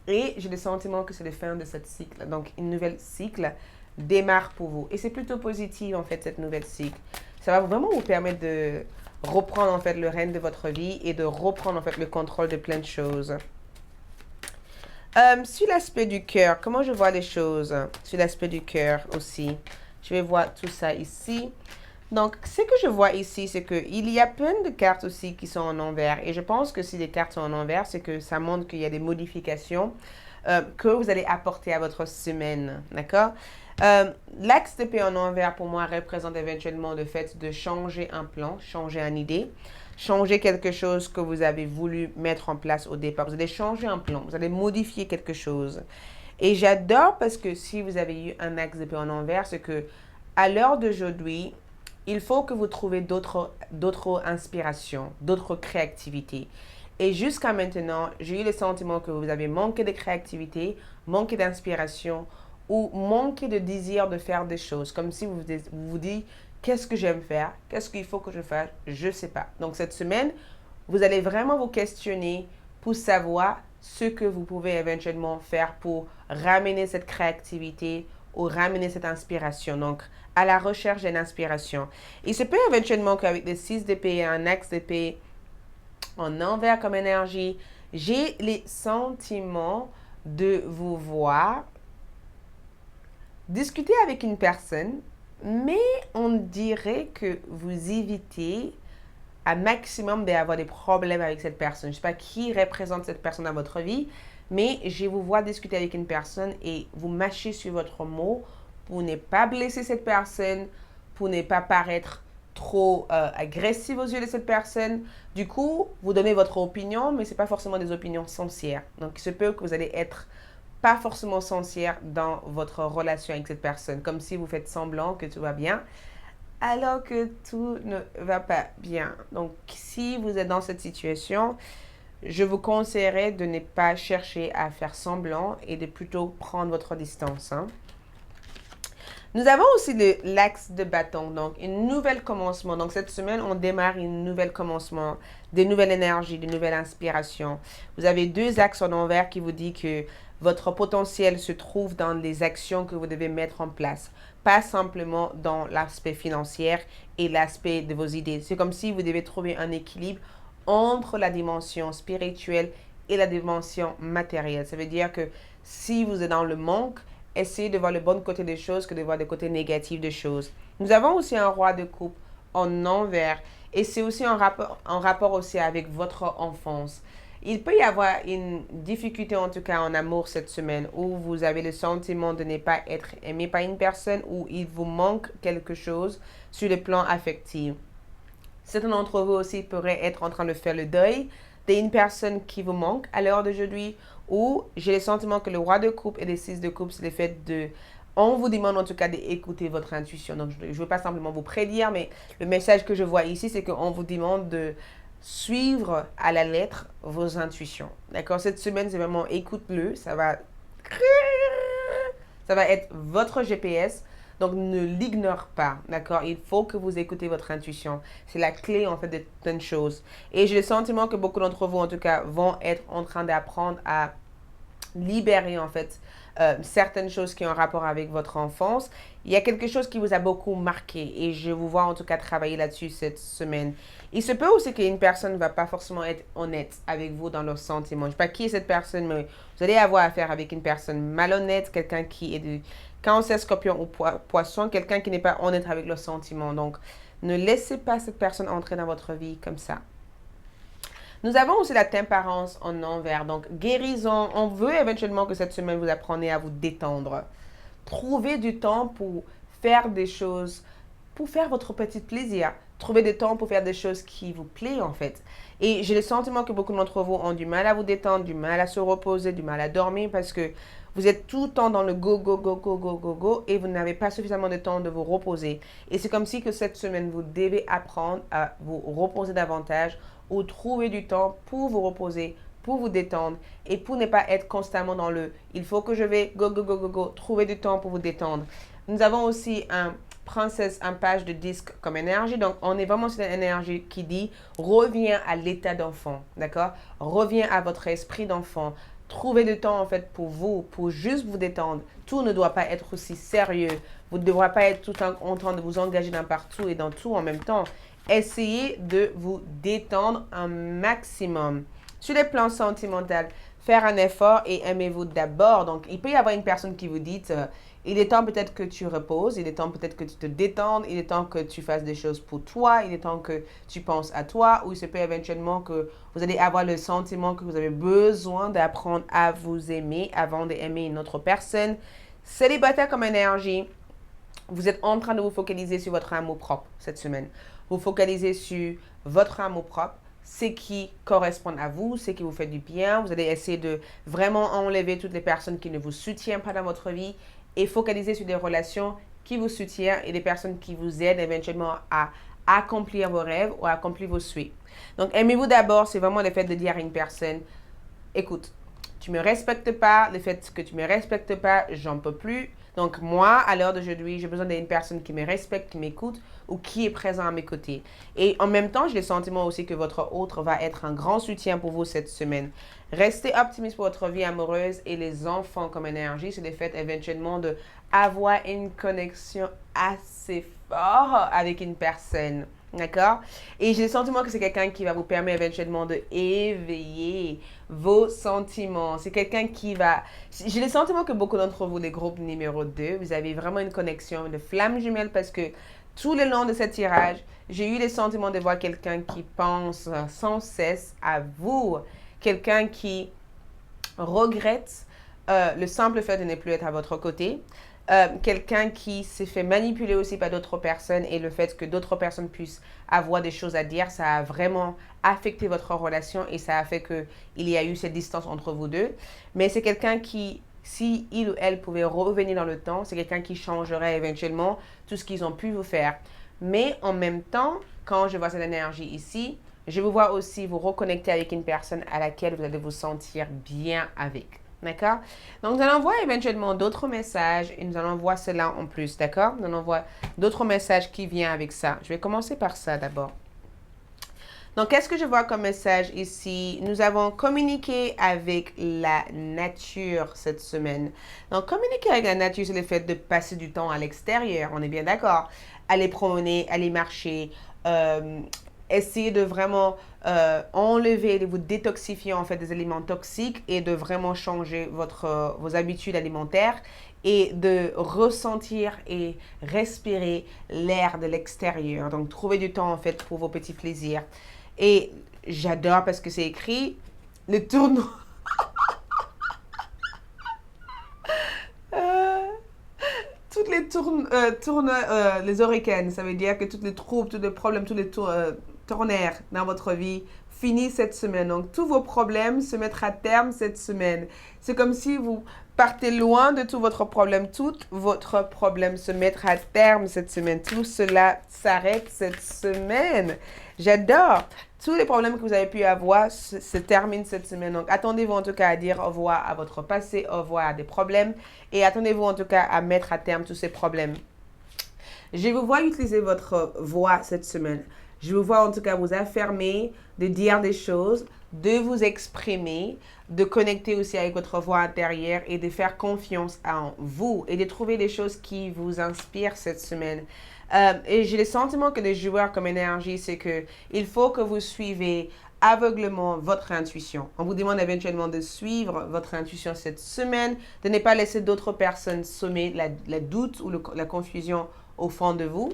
Et j'ai le sentiment que c'est la fin de ce cycle. Donc, une nouvelle cycle démarre pour vous. Et c'est plutôt positif, en fait, cette nouvelle cycle. Ça va vraiment vous permettre de reprendre, en fait, le règne de votre vie et de reprendre, en fait, le contrôle de plein de choses. Sur l'aspect du cœur, comment je vois les choses? Sur l'aspect du cœur aussi. Je vais voir tout ça ici. Donc, ce que je vois ici, c'est qu'il y a plein de cartes aussi qui sont en envers. Et je pense que si les cartes sont en envers, c'est que ça montre qu'il y a des modifications que vous allez apporter à votre semaine. D'accord? L'axe d'épée en envers, pour moi, représente éventuellement le fait de changer un plan, changer une idée, changer quelque chose que vous avez voulu mettre en place au départ. Vous allez changer un plan, vous allez modifier quelque chose. Et j'adore parce que si vous avez eu un axe d'épée en envers, c'est que à l'heure d'aujourd'hui, il faut que vous trouviez d'autres inspirations, d'autres créativités. Et jusqu'à maintenant, j'ai eu le sentiment que vous avez manqué de créativité, manqué d'inspiration ou manqué de désir de faire des choses. Comme si vous dites, qu'est-ce que j'aime faire? Qu'est-ce qu'il faut que je fasse? Je ne sais pas. Donc cette semaine, vous allez vraiment vous questionner pour savoir ce que vous pouvez éventuellement faire pour ramener cette créativité ou ramener cette inspiration. Donc, à la recherche d'une inspiration. Il se peut éventuellement qu'avec les 6 d'épée et un axe d'épée en envers comme énergie, j'ai les sentiments de vous voir discuter avec une personne, mais on dirait que vous évitez un maximum d'avoir des problèmes avec cette personne. Je ne sais pas qui représente cette personne dans votre vie, mais je vous vois discuter avec une personne et vous mâchez sur votre mot pour ne pas blesser cette personne, pour ne pas paraître trop agressif aux yeux de cette personne. Du coup, vous donnez votre opinion, mais ce n'est pas forcément des opinions sincères. Donc, il se peut que vous allez être pas forcément sincère dans votre relation avec cette personne, comme si vous faites semblant que tout va bien, alors que tout ne va pas bien. Donc, si vous êtes dans cette situation, je vous conseillerais de ne pas chercher à faire semblant et de plutôt prendre votre distance. Hein. Nous avons aussi l'axe de bâton, donc une nouvelle commencement. Donc cette semaine, on démarre une nouvelle commencement, des nouvelles énergies, des nouvelles inspirations. Vous avez 2 axes en envers qui vous dit que votre potentiel se trouve dans les actions que vous devez mettre en place, pas simplement dans l'aspect financier et l'aspect de vos idées. C'est comme si vous devez trouver un équilibre entre la dimension spirituelle et la dimension matérielle. Ça veut dire que si vous êtes dans le manque, essayez de voir le bon côté des choses que de voir le côté négatif des choses. Nous avons aussi un roi de coupe en envers et c'est aussi en rapport aussi avec votre enfance. Il peut y avoir une difficulté en tout cas en amour cette semaine où vous avez le sentiment de ne pas être aimé par une personne ou il vous manque quelque chose sur le plan affectif. Certains d'entre vous aussi pourraient être en train de faire le deuil d'une personne qui vous manque à l'heure d'aujourd'hui ou j'ai le sentiment que le roi de coupe et les 6 de coupe, c'est le fait de... On vous demande en tout cas d'écouter votre intuition. Donc, je ne veux pas simplement vous prédire, mais le message que je vois ici, c'est qu'on vous demande de suivre à la lettre vos intuitions. D'accord? Cette semaine, c'est vraiment écoute-le. Ça va être votre GPS. Donc, ne l'ignore pas, d'accord? Il faut que vous écoutez votre intuition. C'est la clé, en fait, de plein de choses. Et j'ai le sentiment que beaucoup d'entre vous, en tout cas, vont être en train d'apprendre à libérer, en fait, certaines choses qui ont un rapport avec votre enfance. Il y a quelque chose qui vous a beaucoup marqué et je vous vois, en tout cas, travailler là-dessus cette semaine. Il se peut aussi qu'une personne ne va pas forcément être honnête avec vous dans leurs sentiments. Je ne sais pas qui est cette personne, mais vous allez avoir affaire avec une personne malhonnête, quelqu'un qui est de Cancer, Scorpion ou Poisson, quelqu'un qui n'est pas honnête avec leurs sentiments. Donc, ne laissez pas cette personne entrer dans votre vie comme ça. Nous avons aussi la tempérance en envers. Donc, guérison. On veut éventuellement que cette semaine, vous appreniez à vous détendre. Trouvez du temps pour faire des choses, pour faire votre petit plaisir. Trouvez du temps pour faire des choses qui vous plaisent en fait. Et j'ai le sentiment que beaucoup d'entre vous ont du mal à vous détendre, du mal à se reposer, du mal à dormir parce que vous êtes tout le temps dans le go, go, go, go, go, go, go et vous n'avez pas suffisamment de temps de vous reposer. Et c'est comme si que cette semaine, vous devez apprendre à vous reposer davantage ou trouver du temps pour vous reposer, pour vous détendre et pour ne pas être constamment dans le « il faut que je vais go, go, go, go, go », trouver du temps pour vous détendre. Nous avons aussi un page de disque comme énergie. Donc, on est vraiment sur une énergie qui dit « reviens à l'état d'enfant », d'accord? Reviens à votre esprit d'enfant. Trouvez du temps, en fait, pour vous, pour juste vous détendre. Tout ne doit pas être aussi sérieux. Vous ne devrez pas être tout le temps en train de vous engager dans partout et dans tout en même temps. Essayez de vous détendre un maximum. Sur les plans sentimentaux, faire un effort et aimez-vous d'abord. Donc, il peut y avoir une personne qui vous dit il est temps peut-être que tu reposes, il est temps peut-être que tu te détendes, il est temps que tu fasses des choses pour toi, il est temps que tu penses à toi, ou il se peut éventuellement que vous allez avoir le sentiment que vous avez besoin d'apprendre à vous aimer avant d'aimer une autre personne. Célibataire comme énergie, vous êtes en train de vous focaliser sur votre amour propre cette semaine. Vous focalisez sur votre amour propre, ce qui correspond à vous, ce qui vous fait du bien. Vous allez essayer de vraiment enlever toutes les personnes qui ne vous soutiennent pas dans votre vie et focaliser sur des relations qui vous soutiennent et des personnes qui vous aident éventuellement à accomplir vos rêves ou à accomplir vos souhaits. Donc, aimez-vous d'abord, c'est vraiment le fait de dire à une personne, écoute, tu me respectes pas, le fait que tu me respectes pas, j'en peux plus. Donc moi, à l'heure d'aujourd'hui, j'ai besoin d'une personne qui me respecte, qui m'écoute ou qui est présent à mes côtés. Et en même temps, j'ai le sentiment aussi que votre autre va être un grand soutien pour vous cette semaine. Restez optimiste pour votre vie amoureuse et les enfants comme énergie, c'est le fait éventuellement de avoir une connexion assez forte avec une personne. D'accord? Et j'ai le sentiment que c'est quelqu'un qui va vous permettre éventuellement de éveiller vos sentiments. C'est quelqu'un qui va... J'ai le sentiment que beaucoup d'entre vous, les groupes numéro 2, vous avez vraiment une connexion de flamme jumelle parce que tout le long de ce tirage, j'ai eu le sentiment de voir quelqu'un qui pense sans cesse à vous. Quelqu'un qui regrette le simple fait de ne plus être à votre côté. Quelqu'un qui s'est fait manipuler aussi par d'autres personnes et le fait que d'autres personnes puissent avoir des choses à dire, ça a vraiment affecté votre relation et ça a fait qu'il y a eu cette distance entre vous deux. Mais c'est quelqu'un qui, si il ou elle pouvait revenir dans le temps, c'est quelqu'un qui changerait éventuellement tout ce qu'ils ont pu vous faire. Mais en même temps, quand je vois cette énergie ici, je vous vois aussi vous reconnecter avec une personne à laquelle vous allez vous sentir bien avec. D'accord? Donc, nous allons voir éventuellement d'autres messages et nous allons voir cela en plus. D'accord? Nous allons voir d'autres messages qui viennent avec ça. Je vais commencer par ça d'abord. Donc, qu'est-ce que je vois comme message ici? Nous avons communiqué avec la nature cette semaine. Donc, communiquer avec la nature, c'est le fait de passer du temps à l'extérieur. On est bien d'accord? Aller promener, aller marcher, essayer de vraiment enlever, de vous détoxifier en fait des aliments toxiques et de vraiment changer vos habitudes alimentaires et de ressentir et respirer l'air de l'extérieur. Donc, trouver du temps en fait pour vos petits plaisirs. Et j'adore parce que c'est écrit le tournoi. Toutes les les hurricanes, ça veut dire que toutes les troubles, tous les problèmes, tous les tournaires dans votre vie finissent cette semaine. Donc, tous vos problèmes se mettent à terme cette semaine. C'est comme si vous partez loin de tout votre problème. Tout votre problème se mettra à terme cette semaine. Tout cela s'arrête cette semaine. J'adore. Tous les problèmes que vous avez pu avoir se terminent cette semaine. Donc, attendez-vous en tout cas à dire au revoir à votre passé, au revoir à des problèmes et attendez-vous en tout cas à mettre à terme tous ces problèmes. Je vous vois utiliser votre voix cette semaine. Je vous vois en tout cas vous affirmer, de dire des choses, de vous exprimer, de connecter aussi avec votre voix intérieure et de faire confiance en vous et de trouver des choses qui vous inspirent cette semaine. Et j'ai le sentiment que les joueurs comme énergie, c'est que il faut que vous suivez aveuglement votre intuition. On vous demande éventuellement de suivre votre intuition cette semaine, de ne pas laisser d'autres personnes semer la doute ou la confusion au fond de vous.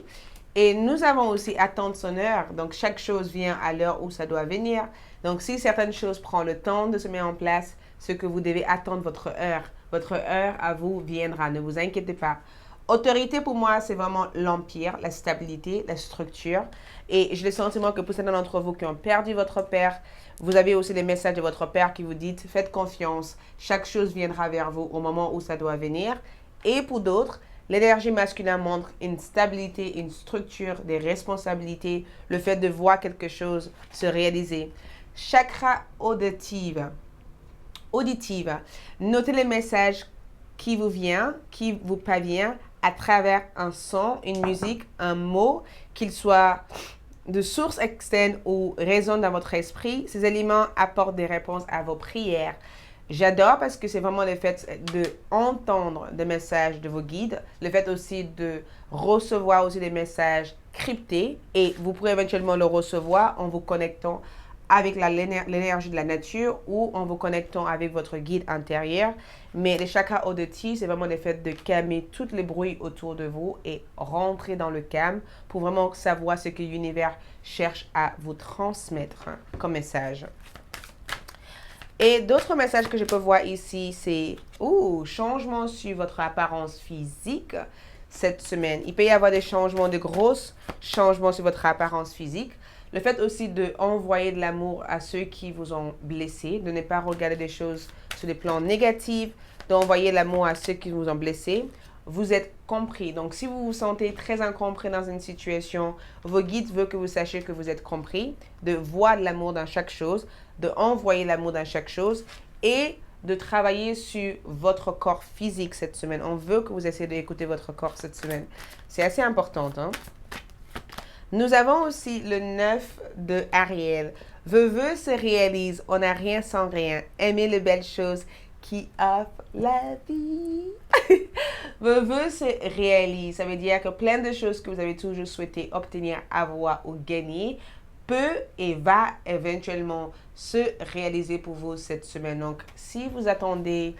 Et nous avons aussi attendre son heure. Donc, chaque chose vient à l'heure où ça doit venir. Donc, si certaines choses prennent le temps de se mettre en place, ce que vous devez attendre votre heure à vous viendra. Ne vous inquiétez pas. Autorité, pour moi, c'est vraiment l'empire, la stabilité, la structure. Et j'ai le sentiment que pour certains d'entre vous qui ont perdu votre père, vous avez aussi les messages de votre père qui vous disent « Faites confiance, chaque chose viendra vers vous au moment où ça doit venir. » Et pour d'autres, l'énergie masculine montre une stabilité, une structure, des responsabilités, le fait de voir quelque chose se réaliser. Chakra auditive. Notez les messages qui vous vient, qui vous parvient à travers un son, une musique, un mot, qu'il soit de source externe ou résonne dans votre esprit. Ces éléments apportent des réponses à vos prières. J'adore parce que c'est vraiment le fait d'entendre des messages de vos guides, le fait aussi de recevoir aussi des messages cryptés et vous pourrez éventuellement le recevoir en vous connectant avec l'énergie de la nature ou en vous connectant avec votre guide intérieur. Mais les chakras auditifs, c'est vraiment le fait de calmer tous les bruits autour de vous et rentrer dans le calme pour vraiment savoir ce que l'univers cherche à vous transmettre comme message. Et d'autres messages que je peux voir ici, c'est changement sur votre apparence physique cette semaine. Il peut y avoir des changements, de gros changements sur votre apparence physique. Le fait aussi d'envoyer de l'amour à ceux qui vous ont blessé, de ne pas regarder des choses sur des plans négatifs, d'envoyer l'amour à ceux qui vous ont blessé. Vous êtes compris. Donc, si vous vous sentez très incompris dans une situation, vos guides veulent que vous sachiez que vous êtes compris, de voir de l'amour dans chaque chose, de envoyer l'amour dans chaque chose et de travailler sur votre corps physique cette semaine. On veut que vous essayez d'écouter votre corps cette semaine. C'est assez important, hein? Nous avons aussi le 9 de Ariel. Vœux se réalisent, on n'a rien sans rien. Aimer les belles choses qui offrent la vie. Vœux se réalisent. Ça veut dire que plein de choses que vous avez toujours souhaité obtenir, avoir ou gagner peut et va éventuellement se réaliser pour vous cette semaine. Donc, si vous attendez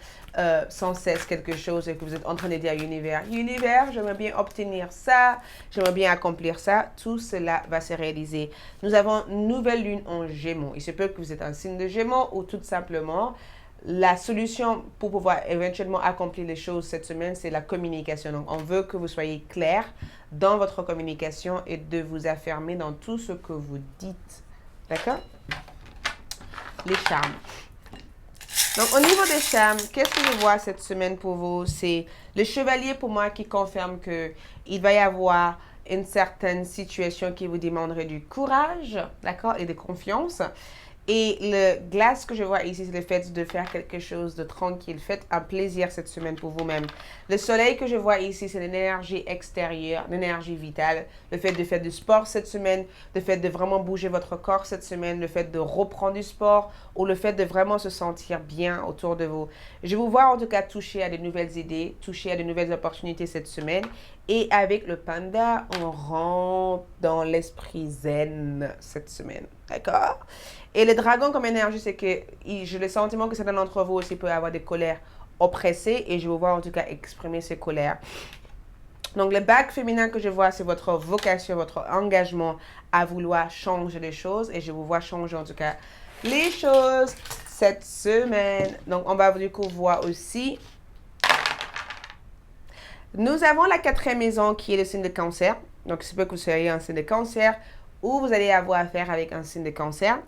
sans cesse quelque chose et que vous êtes en train de dire à l'univers, univers, j'aimerais bien obtenir ça, j'aimerais bien accomplir ça, tout cela va se réaliser. Nous avons une nouvelle lune en Gémeaux. Il se peut que vous êtes un signe de Gémeaux ou tout simplement, la solution pour pouvoir éventuellement accomplir les choses cette semaine, c'est la communication. Donc, on veut que vous soyez clair dans votre communication et de vous affirmer dans tout ce que vous dites. D'accord? Les charmes. Donc, au niveau des charmes, qu'est-ce que je vois cette semaine pour vous? C'est le chevalier pour moi qui confirme qu'il va y avoir une certaine situation qui vous demanderait du courage, d'accord, et de confiance. Et le glace que je vois ici, c'est le fait de faire quelque chose de tranquille. Faites un plaisir cette semaine pour vous-même. Le soleil que je vois ici, c'est l'énergie extérieure, l'énergie vitale. Le fait de faire du sport cette semaine, le fait de vraiment bouger votre corps cette semaine, le fait de reprendre du sport ou le fait de vraiment se sentir bien autour de vous. Je vous vois en tout cas toucher à de nouvelles idées, toucher à de nouvelles opportunités cette semaine. Et avec le panda, on rentre dans l'esprit zen cette semaine. D'accord? Et le dragon comme énergie, c'est que j'ai le sentiment que certains d'entre vous aussi peuvent avoir des colères oppressées et je vous vois en tout cas exprimer ces colères. Donc le bac féminin que je vois, c'est votre vocation, votre engagement à vouloir changer les choses et je vous vois changer en tout cas les choses cette semaine. Donc on va du coup voir aussi. Nous avons la 4e maison qui est le signe de cancer. Donc, il se peut que vous soyez un signe de cancer ou vous allez avoir affaire avec un signe de cancer.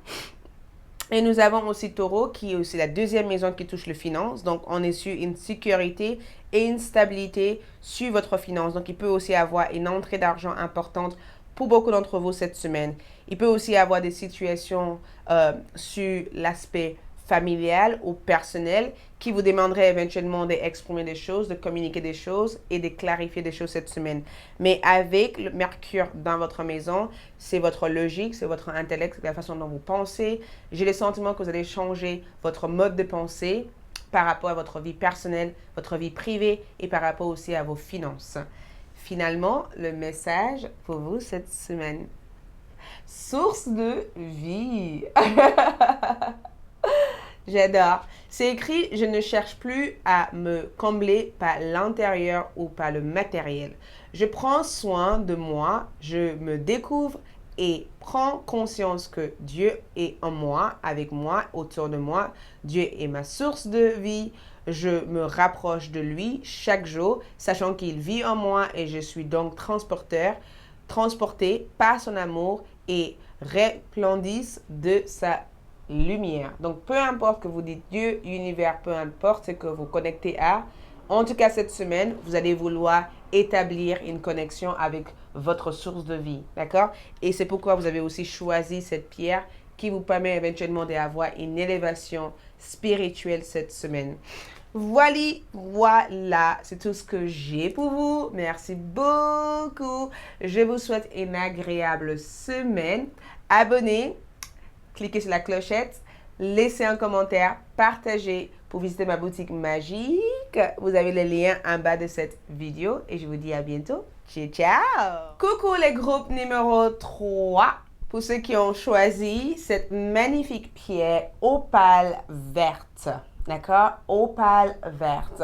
Et nous avons aussi Taureau qui est aussi la 2e maison qui touche les finances. Donc, on est sur une sécurité et une stabilité sur votre finance. Donc, il peut aussi avoir une entrée d'argent importante pour beaucoup d'entre vous cette semaine. Il peut aussi avoir des situations sur l'aspect familial ou personnel qui vous demanderait éventuellement d'exprimer des choses, de communiquer des choses et de clarifier des choses cette semaine. Mais avec le Mercure dans votre maison, c'est votre logique, c'est votre intellect, c'est la façon dont vous pensez. J'ai le sentiment que vous allez changer votre mode de pensée par rapport à votre vie personnelle, votre vie privée et par rapport aussi à vos finances. Finalement, le message pour vous cette semaine. Source de vie. J'adore. C'est écrit, je ne cherche plus à me combler par l'intérieur ou par le matériel. Je prends soin de moi, je me découvre et prends conscience que Dieu est en moi, avec moi, autour de moi. Dieu est ma source de vie. Je me rapproche de lui chaque jour, sachant qu'il vit en moi et je suis donc transporté par son amour et resplendisse de sa lumière. Donc, peu importe que vous dites Dieu, univers, peu importe ce que vous connectez à, en tout cas cette semaine, vous allez vouloir établir une connexion avec votre source de vie, d'accord? Et c'est pourquoi vous avez aussi choisi cette pierre qui vous permet éventuellement d'avoir une élévation spirituelle cette semaine. Voilà, c'est tout ce que j'ai pour vous. Merci beaucoup. Je vous souhaite une agréable semaine. Abonnez. Cliquez sur la clochette, laissez un commentaire, partagez pour visiter ma boutique magique. Vous avez le lien en bas de cette vidéo et je vous dis à bientôt. Ciao, ciao! Coucou les groupes numéro 3. Pour ceux qui ont choisi cette magnifique pierre opale verte. D'accord? Opale verte.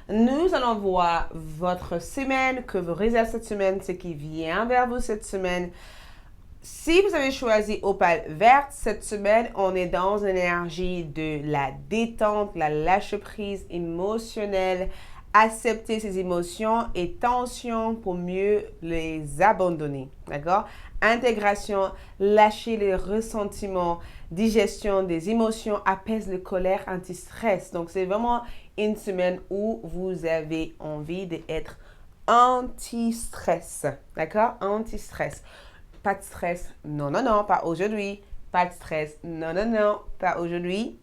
Nous allons voir votre semaine, que vous réservez cette semaine, ce qui vient vers vous cette semaine. Si vous avez choisi opale verte, cette semaine, on est dans une énergie de la détente, la lâche-prise émotionnelle, accepter ses émotions et tensions pour mieux les abandonner. D'accord? Intégration, lâcher les ressentiments, digestion des émotions, apaise le colère, anti-stress. Donc, c'est vraiment une semaine où vous avez envie d'être anti-stress. D'accord? Anti-stress. Pas de stress. Non, non, non, pas aujourd'hui. Pas de stress. Non, non, non, pas aujourd'hui.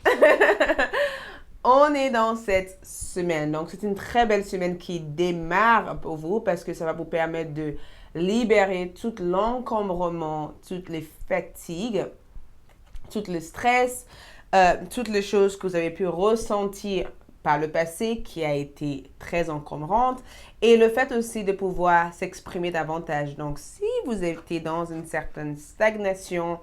On est dans cette semaine. Donc, c'est une très belle semaine qui démarre pour vous parce que ça va vous permettre de libérer tout l'encombrement, toutes les fatigues, tout le stress, toutes les choses que vous avez pu ressentir par le passé qui a été très encombrante et le fait aussi de pouvoir s'exprimer davantage. Donc, si vous étiez dans une certaine stagnation,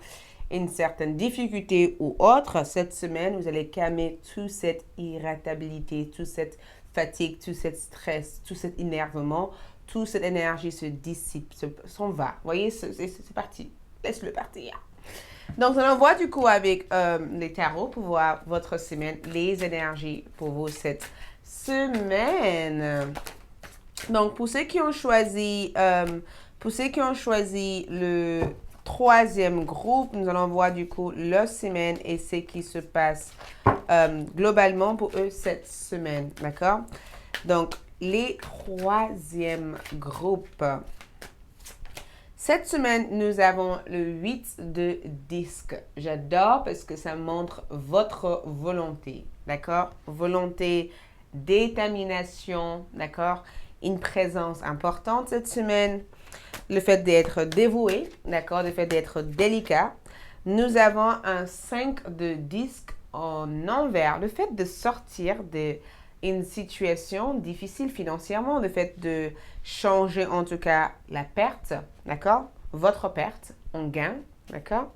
une certaine difficulté ou autre, cette semaine, vous allez calmer toute cette irritabilité, toute cette fatigue, tout cet stress, tout cet énervement, toute cette énergie se dissipe, s'en va. Vous voyez, c'est parti. Laisse-le partir. Donc, on voit du coup avec les tarots pour voir votre semaine, les énergies pour vous cette semaine. Donc, pour ceux qui ont choisi le troisième groupe, nous allons voir du coup leur semaine et ce qui se passe globalement pour eux cette semaine. D'accord? Donc, les troisièmes groupes. Cette semaine, nous avons le 8 de disque. J'adore parce que ça montre votre volonté, d'accord? Volonté, détermination, d'accord? Une présence importante cette semaine. Le fait d'être dévoué, d'accord? Le fait d'être délicat. Nous avons un 5 de disque en envers. Le fait de sortir d'une situation difficile financièrement, le fait de changer en tout cas la perte, d'accord? Votre perte en gain, d'accord?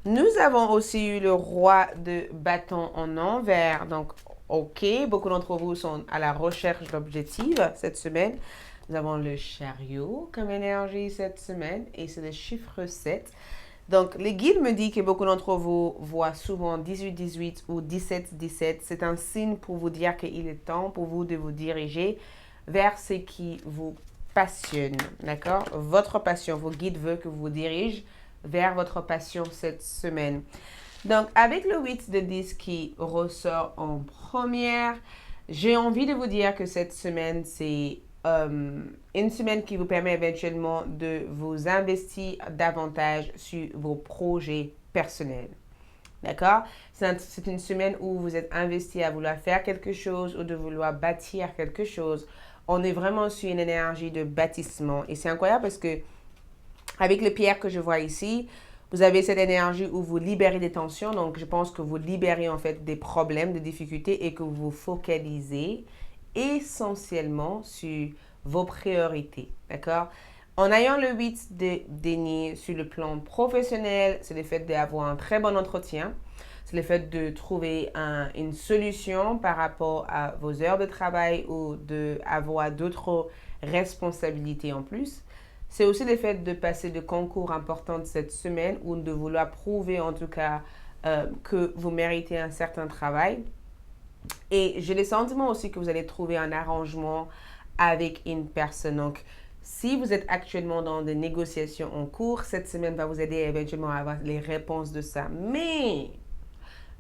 Nous avons aussi eu le roi de bâton en envers. Donc, ok, beaucoup d'entre vous sont à la recherche d'objectifs cette semaine. Nous avons le chariot comme énergie cette semaine et c'est le chiffre 7. Donc, les guides me disent que beaucoup d'entre vous voient souvent 18-18 ou 17-17. C'est un signe pour vous dire qu'il est temps pour vous de vous diriger vers ce qui vous passionne, d'accord? Votre passion, vos guides veulent que vous vous dirigez vers votre passion cette semaine. Donc, avec le 8 de 10 qui ressort en première, j'ai envie de vous dire que cette semaine, c'est une semaine qui vous permet éventuellement de vous investir davantage sur vos projets personnels. D'accord? C'est une semaine où vous êtes investi à vouloir faire quelque chose ou de vouloir bâtir quelque chose. On est vraiment sur une énergie de bâtissement. Et c'est incroyable parce que avec les pierres que je vois ici, vous avez cette énergie où vous libérez des tensions. Donc, je pense que vous libérez en fait des problèmes, des difficultés et que vous vous focalisez essentiellement sur vos priorités, d'accord? En ayant le 8 de denier sur le plan professionnel, c'est le fait d'avoir un très bon entretien, c'est le fait de trouver une solution par rapport à vos heures de travail ou d'avoir d'autres responsabilités en plus. C'est aussi le fait de passer de concours importants cette semaine ou de vouloir prouver en tout cas que vous méritez un certain travail. Et j'ai le sentiment aussi que vous allez trouver un arrangement avec une personne. Donc, si vous êtes actuellement dans des négociations en cours, cette semaine va vous aider éventuellement à avoir les réponses de ça. Mais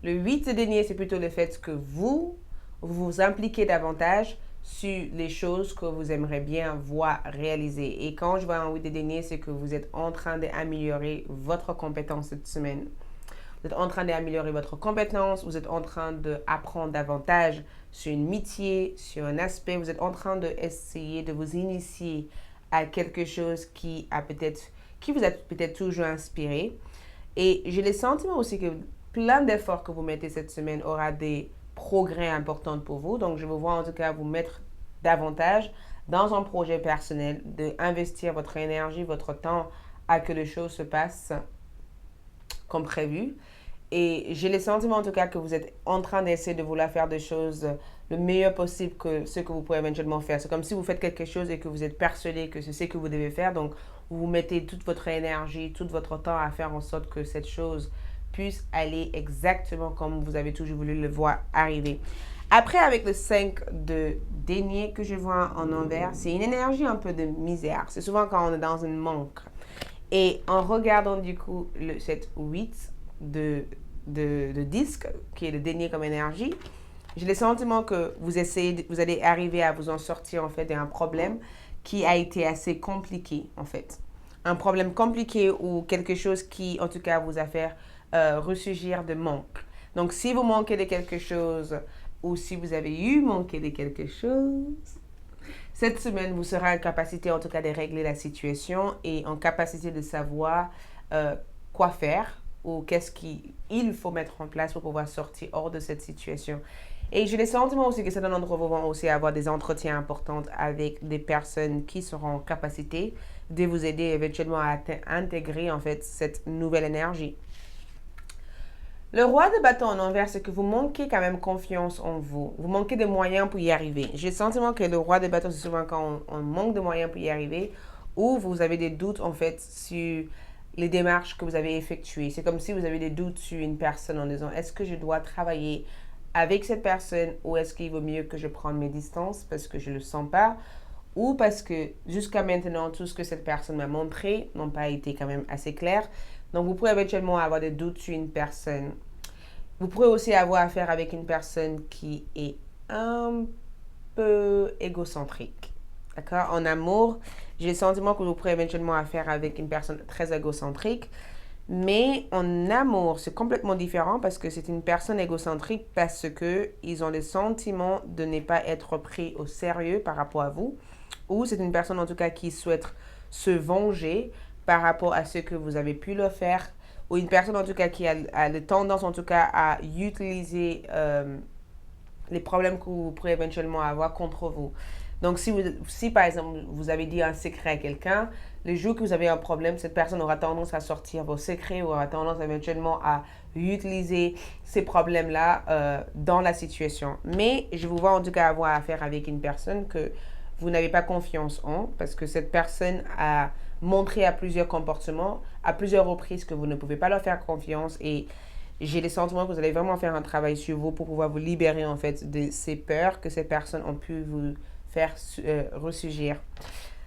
le 8 de denier, c'est plutôt le fait que vous vous impliquez davantage sur les choses que vous aimeriez bien voir réaliser. Et quand je vois un 8 de denier, c'est que vous êtes en train d'améliorer votre compétence cette semaine. Vous êtes en train d'améliorer votre compétence, vous êtes en train d'apprendre davantage sur un métier, sur un aspect, vous êtes en train d'essayer de vous initier à quelque chose qui vous a peut-être toujours inspiré. Et j'ai le sentiment aussi que plein d'efforts que vous mettez cette semaine aura des progrès importants pour vous. Donc, je vous vois en tout cas vous mettre davantage dans un projet personnel, d'investir votre énergie, votre temps à que les choses se passent comme prévu. Et j'ai le sentiment en tout cas que vous êtes en train d'essayer de vouloir faire des choses le meilleur possible que ce que vous pouvez éventuellement faire. C'est comme si vous faites quelque chose et que vous êtes persuadé que c'est ce que vous devez faire. Donc, vous mettez toute votre énergie, tout votre temps à faire en sorte que cette chose puisse aller exactement comme vous avez toujours voulu le voir arriver. Après, avec le 5 de denier que je vois en envers, c'est une énergie un peu de misère. C'est souvent quand on est dans un manque. Et en regardant du coup cette 8 de disque, qui est le denier comme énergie, j'ai le sentiment que vous allez arriver à vous en sortir en fait d'un problème qui a été assez compliqué en fait. Un problème compliqué ou quelque chose qui en tout cas vous a fait ressurgir de manque. Donc si vous manquez de quelque chose ou si vous avez eu manqué de quelque chose, cette semaine, vous serez en capacité en tout cas de régler la situation et en capacité de savoir quoi faire ou qu'est-ce qu'il faut mettre en place pour pouvoir sortir hors de cette situation. Et j'ai le sentiment aussi que certains d'entre vous vont aussi avoir des entretiens importants avec des personnes qui seront en capacité de vous aider éventuellement à intégrer en fait cette nouvelle énergie. Le roi de bâton en envers, c'est que vous manquez quand même confiance en vous. Vous manquez de moyens pour y arriver. J'ai le sentiment que le roi de bâton, c'est souvent quand on manque de moyens pour y arriver ou vous avez des doutes en fait sur les démarches que vous avez effectuées. C'est comme si vous avez des doutes sur une personne en disant est-ce que je dois travailler avec cette personne ou est-ce qu'il vaut mieux que je prenne mes distances parce que je ne le sens pas ou parce que jusqu'à maintenant, tout ce que cette personne m'a montré n'a pas été quand même assez clair. Donc, vous pouvez éventuellement avoir des doutes sur une personne. Vous pourrez aussi avoir affaire avec une personne qui est un peu égocentrique. D'accord? En amour, j'ai le sentiment que vous pourrez éventuellement affaire avec une personne très égocentrique. Mais en amour, c'est complètement différent parce que c'est une personne égocentrique parce qu'ils ont le sentiment de ne pas être pris au sérieux par rapport à vous. Ou c'est une personne en tout cas qui souhaite se venger par rapport à ce que vous avez pu leur faire. Ou une personne en tout cas qui a la tendance en tout cas à utiliser les problèmes que vous pourrez éventuellement avoir contre vous. Donc, si par exemple, vous avez dit un secret à quelqu'un, le jour que vous avez un problème, cette personne aura tendance à sortir vos secrets ou aura tendance éventuellement à utiliser ces problèmes-là dans la situation. Mais je vous vois en tout cas avoir affaire avec une personne que vous n'avez pas confiance en parce que cette personne a montré à plusieurs comportements, à plusieurs reprises que vous ne pouvez pas leur faire confiance et j'ai le sentiment que vous allez vraiment faire un travail sur vous pour pouvoir vous libérer en fait de ces peurs que ces personnes ont pu vous faire ressurgir.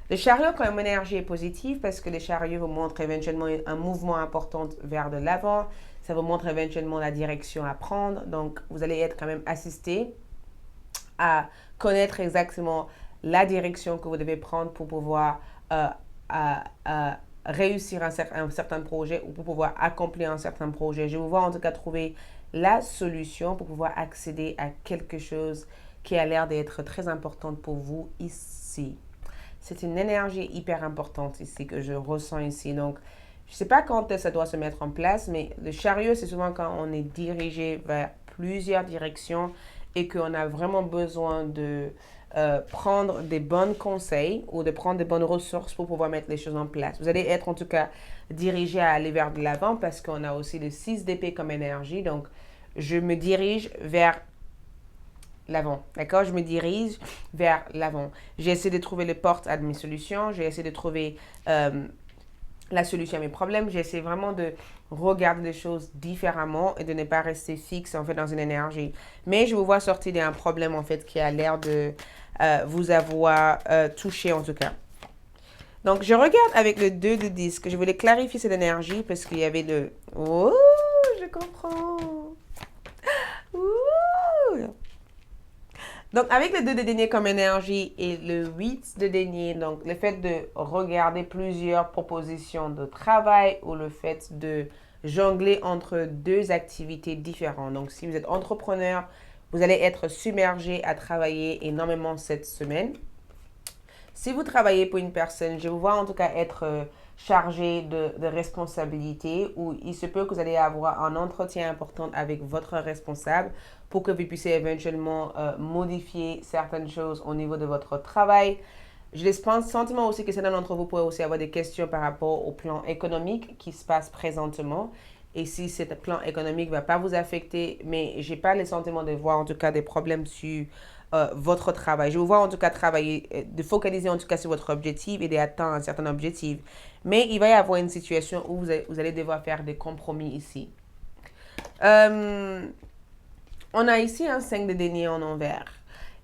Le chariot comme énergie est positive parce que le chariot vous montre éventuellement un mouvement important vers de l'avant. Ça vous montre éventuellement la direction à prendre. Donc, vous allez être quand même assisté à connaître exactement la direction que vous devez prendre pour pouvoir réussir un certain projet ou pour pouvoir accomplir un certain projet. Je vous vois en tout cas trouver la solution pour pouvoir accéder à quelque chose qui a l'air d'être très importante pour vous ici. C'est une énergie hyper importante ici que je ressens ici. Donc, je ne sais pas quand ça doit se mettre en place, mais le chariot, c'est souvent quand on est dirigé vers plusieurs directions et qu'on a vraiment besoin de prendre des bons conseils ou de prendre des bonnes ressources pour pouvoir mettre les choses en place. Vous allez être en tout cas dirigé à aller vers de l'avant parce qu'on a aussi le 6 d'épée comme énergie. Donc, je me dirige vers l'avant, d'accord? Je me dirige vers l'avant. J'ai essayé de trouver les portes à mes solutions. J'ai essayé de trouver la solution à mes problèmes. J'ai essayé vraiment de regarder les choses différemment et de ne pas rester fixe en fait dans une énergie. Mais je vous vois sortir d'un problème en fait qui a l'air de vous avoir touché en tout cas. Donc, je regarde avec le 2 de disque. Je voulais clarifier cette énergie parce qu'il y avait le... Oh, je comprends. Ouh. Donc, avec le 2 de denier comme énergie et le 8 de denier, donc le fait de regarder plusieurs propositions de travail ou le fait de jongler entre deux activités différentes. Donc, si vous êtes entrepreneur, vous allez être submergé à travailler énormément cette semaine. Si vous travaillez pour une personne, je vous vois en tout cas être chargé de responsabilités ou il se peut que vous allez avoir un entretien important avec votre responsable pour que vous puissiez éventuellement modifier certaines choses au niveau de votre travail. Je pense sentiment aussi que certains d'entre vous pourraient aussi avoir des questions par rapport au plan économique qui se passe présentement. Et si ce plan économique ne va pas vous affecter, mais je n'ai pas le sentiment de voir en tout cas des problèmes sur votre travail. Je vous vois en tout cas travailler, de focaliser en tout cas sur votre objectif et d'atteindre un certain objectif. Mais il va y avoir une situation où vous allez devoir faire des compromis ici. On a ici un 5 de denier en envers.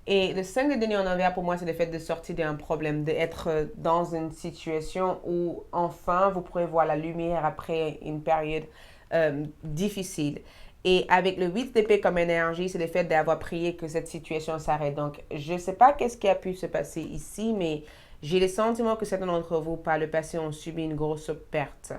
Et le 5 de denier en envers, pour moi, c'est le fait de sortir d'un problème, d'être dans une situation où, enfin, vous pourrez voir la lumière après une période difficile. Et avec le 8 d'épée comme énergie, c'est le fait d'avoir prié que cette situation s'arrête. Donc, je ne sais pas qu'est-ce qui a pu se passer ici, mais j'ai le sentiment que certains d'entre vous, par le passé, ont subi une grosse perte.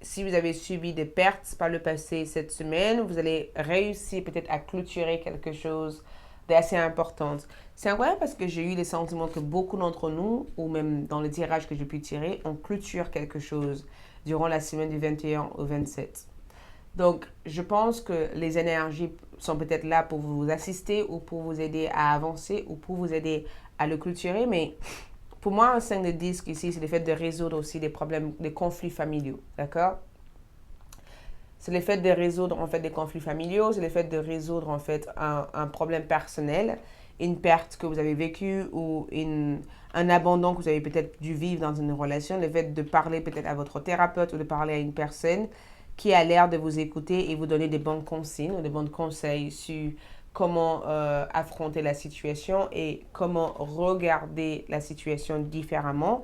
Si vous avez subi des pertes par le passé cette semaine, vous allez réussir peut-être à clôturer quelque chose d'assez important. C'est incroyable parce que j'ai eu le sentiment que beaucoup d'entre nous, ou même dans le tirage que j'ai pu tirer, on clôture quelque chose durant la semaine du 21 au 27. Donc, je pense que les énergies sont peut-être là pour vous assister ou pour vous aider à avancer ou pour vous aider à le clôturer, mais pour moi, un 5 de disque ici, c'est le fait de résoudre aussi des problèmes, des conflits familiaux, d'accord? C'est le fait de résoudre en fait des conflits familiaux, c'est le fait de résoudre en fait un problème personnel, une perte que vous avez vécue ou un abandon que vous avez peut-être dû vivre dans une relation, le fait de parler peut-être à votre thérapeute ou de parler à une personne qui a l'air de vous écouter et vous donner des bonnes consignes ou des bons conseils sur comment affronter la situation et comment regarder la situation différemment.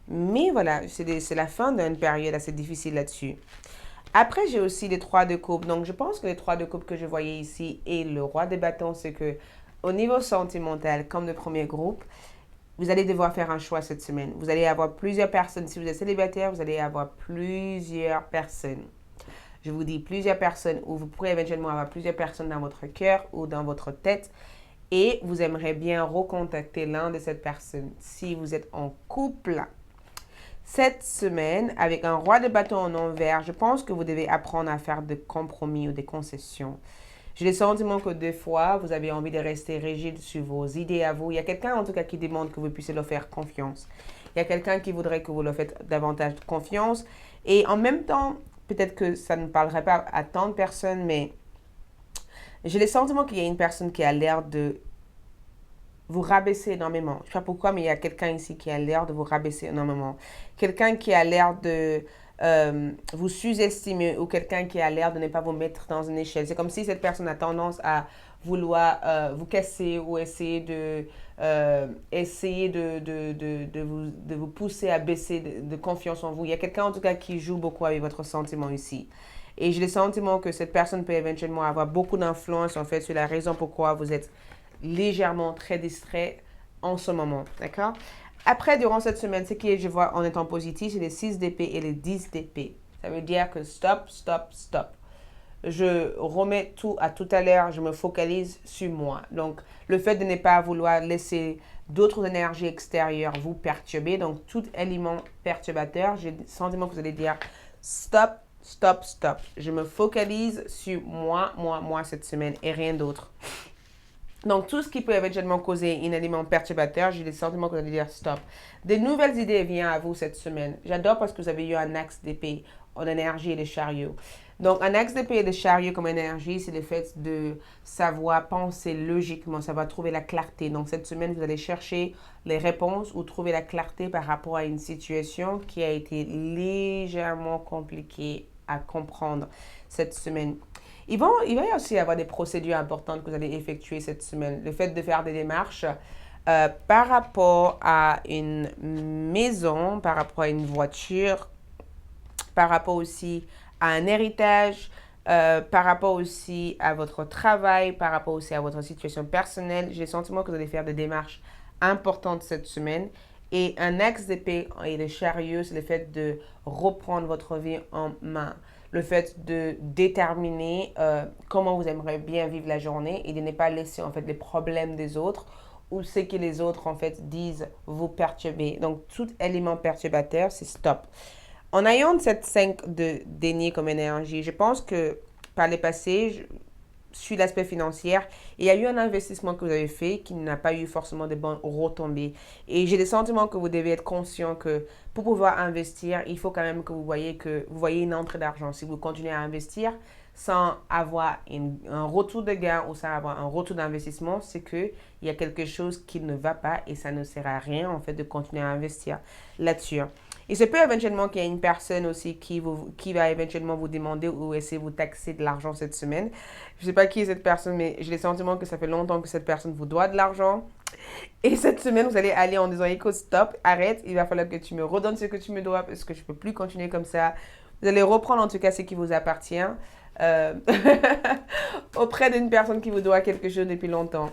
Mais voilà, c'est la fin d'une période assez difficile là-dessus. Après, j'ai aussi les 3 de coupe. Donc, je pense que les 3 de coupe que je voyais ici et le roi de bâton, c'est que au niveau sentimental, comme le premier groupe, vous allez devoir faire un choix cette semaine. Vous allez avoir plusieurs personnes. Si vous êtes célibataire, vous allez avoir plusieurs personnes. Je vous dis plusieurs personnes, ou vous pourrez éventuellement avoir plusieurs personnes dans votre cœur ou dans votre tête. Et vous aimeriez bien recontacter l'un de ces personnes. Si vous êtes en couple, cette semaine, avec un roi de bâton en envers, je pense que vous devez apprendre à faire des compromis ou des concessions. J'ai le sentiment que des fois, vous avez envie de rester rigide sur vos idées à vous. Il y a quelqu'un en tout cas qui demande que vous puissiez leur faire confiance. Il y a quelqu'un qui voudrait que vous leur faites davantage de confiance. Et en même temps, peut-être que ça ne parlerait pas à tant de personnes, mais j'ai le sentiment qu'il y a une personne qui a l'air de vous rabaisser énormément. Je ne sais pas pourquoi, mais il y a quelqu'un ici qui a l'air de vous rabaisser énormément. Quelqu'un qui a l'air de vous sous-estimer ou quelqu'un qui a l'air de ne pas vous mettre dans une échelle. C'est comme si cette personne a tendance à vouloir vous casser ou essayer de vous pousser à baisser de confiance en vous. Il y a quelqu'un en tout cas qui joue beaucoup avec votre sentiment ici. Et j'ai le sentiment que cette personne peut éventuellement avoir beaucoup d'influence en fait sur la raison pourquoi vous êtes légèrement très distrait en ce moment, d'accord? Après, durant cette semaine, ce que je vois en étant positif, c'est les 6 d'épée et les 10 d'épée. Ça veut dire que stop, stop, stop. Je remets tout à tout à l'heure, je me focalise sur moi. Donc, le fait de ne pas vouloir laisser d'autres énergies extérieures vous perturber, donc tout élément perturbateur, j'ai le sentiment que vous allez dire stop, stop, stop. Je me focalise sur moi cette semaine et rien d'autre. Donc, tout ce qui peut éventuellement causer un élément perturbateur, j'ai le sentiment que vous allez dire stop. Des nouvelles idées viennent à vous cette semaine. J'adore parce que vous avez eu un axe d'épée en énergie et de chariot. Donc, un axe d'épée et de chariot comme énergie, c'est le fait de savoir penser logiquement, savoir trouver la clarté. Donc, cette semaine, vous allez chercher les réponses ou trouver la clarté par rapport à une situation qui a été légèrement compliquée à comprendre cette semaine. Il va y aussi avoir des procédures importantes que vous allez effectuer cette semaine. Le fait de faire des démarches par rapport à une maison, par rapport à une voiture, par rapport aussi à un héritage, par rapport aussi à votre travail, par rapport aussi à votre situation personnelle. J'ai le sentiment que vous allez faire des démarches importantes cette semaine. Et un axe d'épée et de chariot, c'est le fait de reprendre votre vie en main. Le fait de déterminer comment vous aimeriez bien vivre la journée et de ne pas laisser en fait les problèmes des autres ou ce que les autres en fait disent vous perturber. Donc tout élément perturbateur, c'est stop. En ayant cette 5 de denier comme énergie, je pense que par le passé, sur l'aspect financier, il y a eu un investissement que vous avez fait qui n'a pas eu forcément de bonnes retombées. Et j'ai le sentiment que vous devez être conscient que pour pouvoir investir, il faut quand même que vous voyez une entrée d'argent. Si vous continuez à investir sans avoir un retour de gain ou sans avoir un retour d'investissement, c'est qu'il y a quelque chose qui ne va pas et ça ne sert à rien en fait de continuer à investir là-dessus. Il se peut éventuellement qu'il y ait une personne aussi qui va éventuellement vous demander ou essayer de vous taxer de l'argent cette semaine. Je ne sais pas qui est cette personne, mais j'ai le sentiment que ça fait longtemps que cette personne vous doit de l'argent. Et cette semaine, vous allez aller en disant, écoute, stop, arrête, il va falloir que tu me redonnes ce que tu me dois parce que je ne peux plus continuer comme ça. Vous allez reprendre en tout cas ce qui vous appartient euh, auprès d'une personne qui vous doit quelque chose depuis longtemps.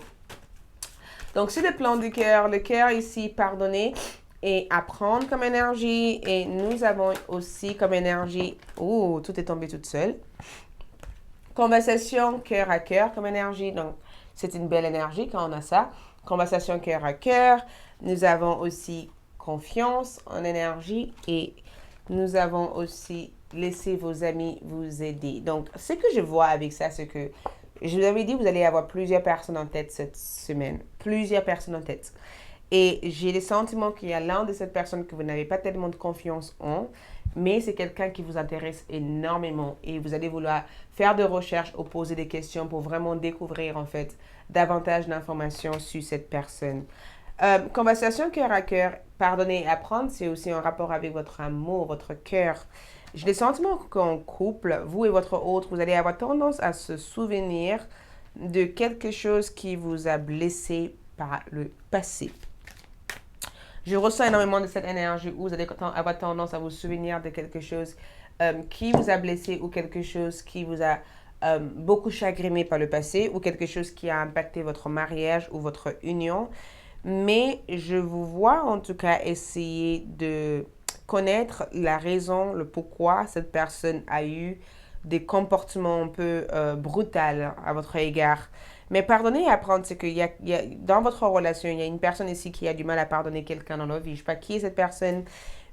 Donc, c'est le plan du cœur. Le cœur ici, pardonner et apprendre comme énergie. Et nous avons aussi comme énergie, oh, tout est tombé toute seule. Conversation cœur à cœur comme énergie. Donc, c'est une belle énergie quand on a ça. Conversation cœur à cœur. Nous avons aussi confiance en énergie et nous avons aussi laissé vos amis vous aider. Donc, ce que je vois avec ça, c'est que je vous avais dit, vous allez avoir plusieurs personnes en tête cette semaine. Plusieurs personnes en tête. Et j'ai le sentiment qu'il y a l'un de cette personne que vous n'avez pas tellement de confiance en, mais c'est quelqu'un qui vous intéresse énormément et vous allez vouloir faire des recherches ou poser des questions pour vraiment découvrir en fait davantage d'informations sur cette personne. Conversation cœur à cœur, pardonner et apprendre, c'est aussi en rapport avec votre amour, votre cœur. J'ai le sentiment qu'en couple, vous et votre autre, vous allez avoir tendance à se souvenir de quelque chose qui vous a blessé par le passé. Je ressens énormément de cette énergie où vous allez avoir tendance à vous souvenir de quelque chose qui vous a blessé ou quelque chose qui vous a beaucoup chagriné par le passé ou quelque chose qui a impacté votre mariage ou votre union. Mais je vous vois en tout cas essayer de connaître la raison, le pourquoi cette personne a eu des comportements un peu brutaux à votre égard. Mais pardonner et apprendre, c'est qu'il y a, dans votre relation, il y a une personne ici qui a du mal à pardonner quelqu'un dans leur vie. Je ne sais pas qui est cette personne,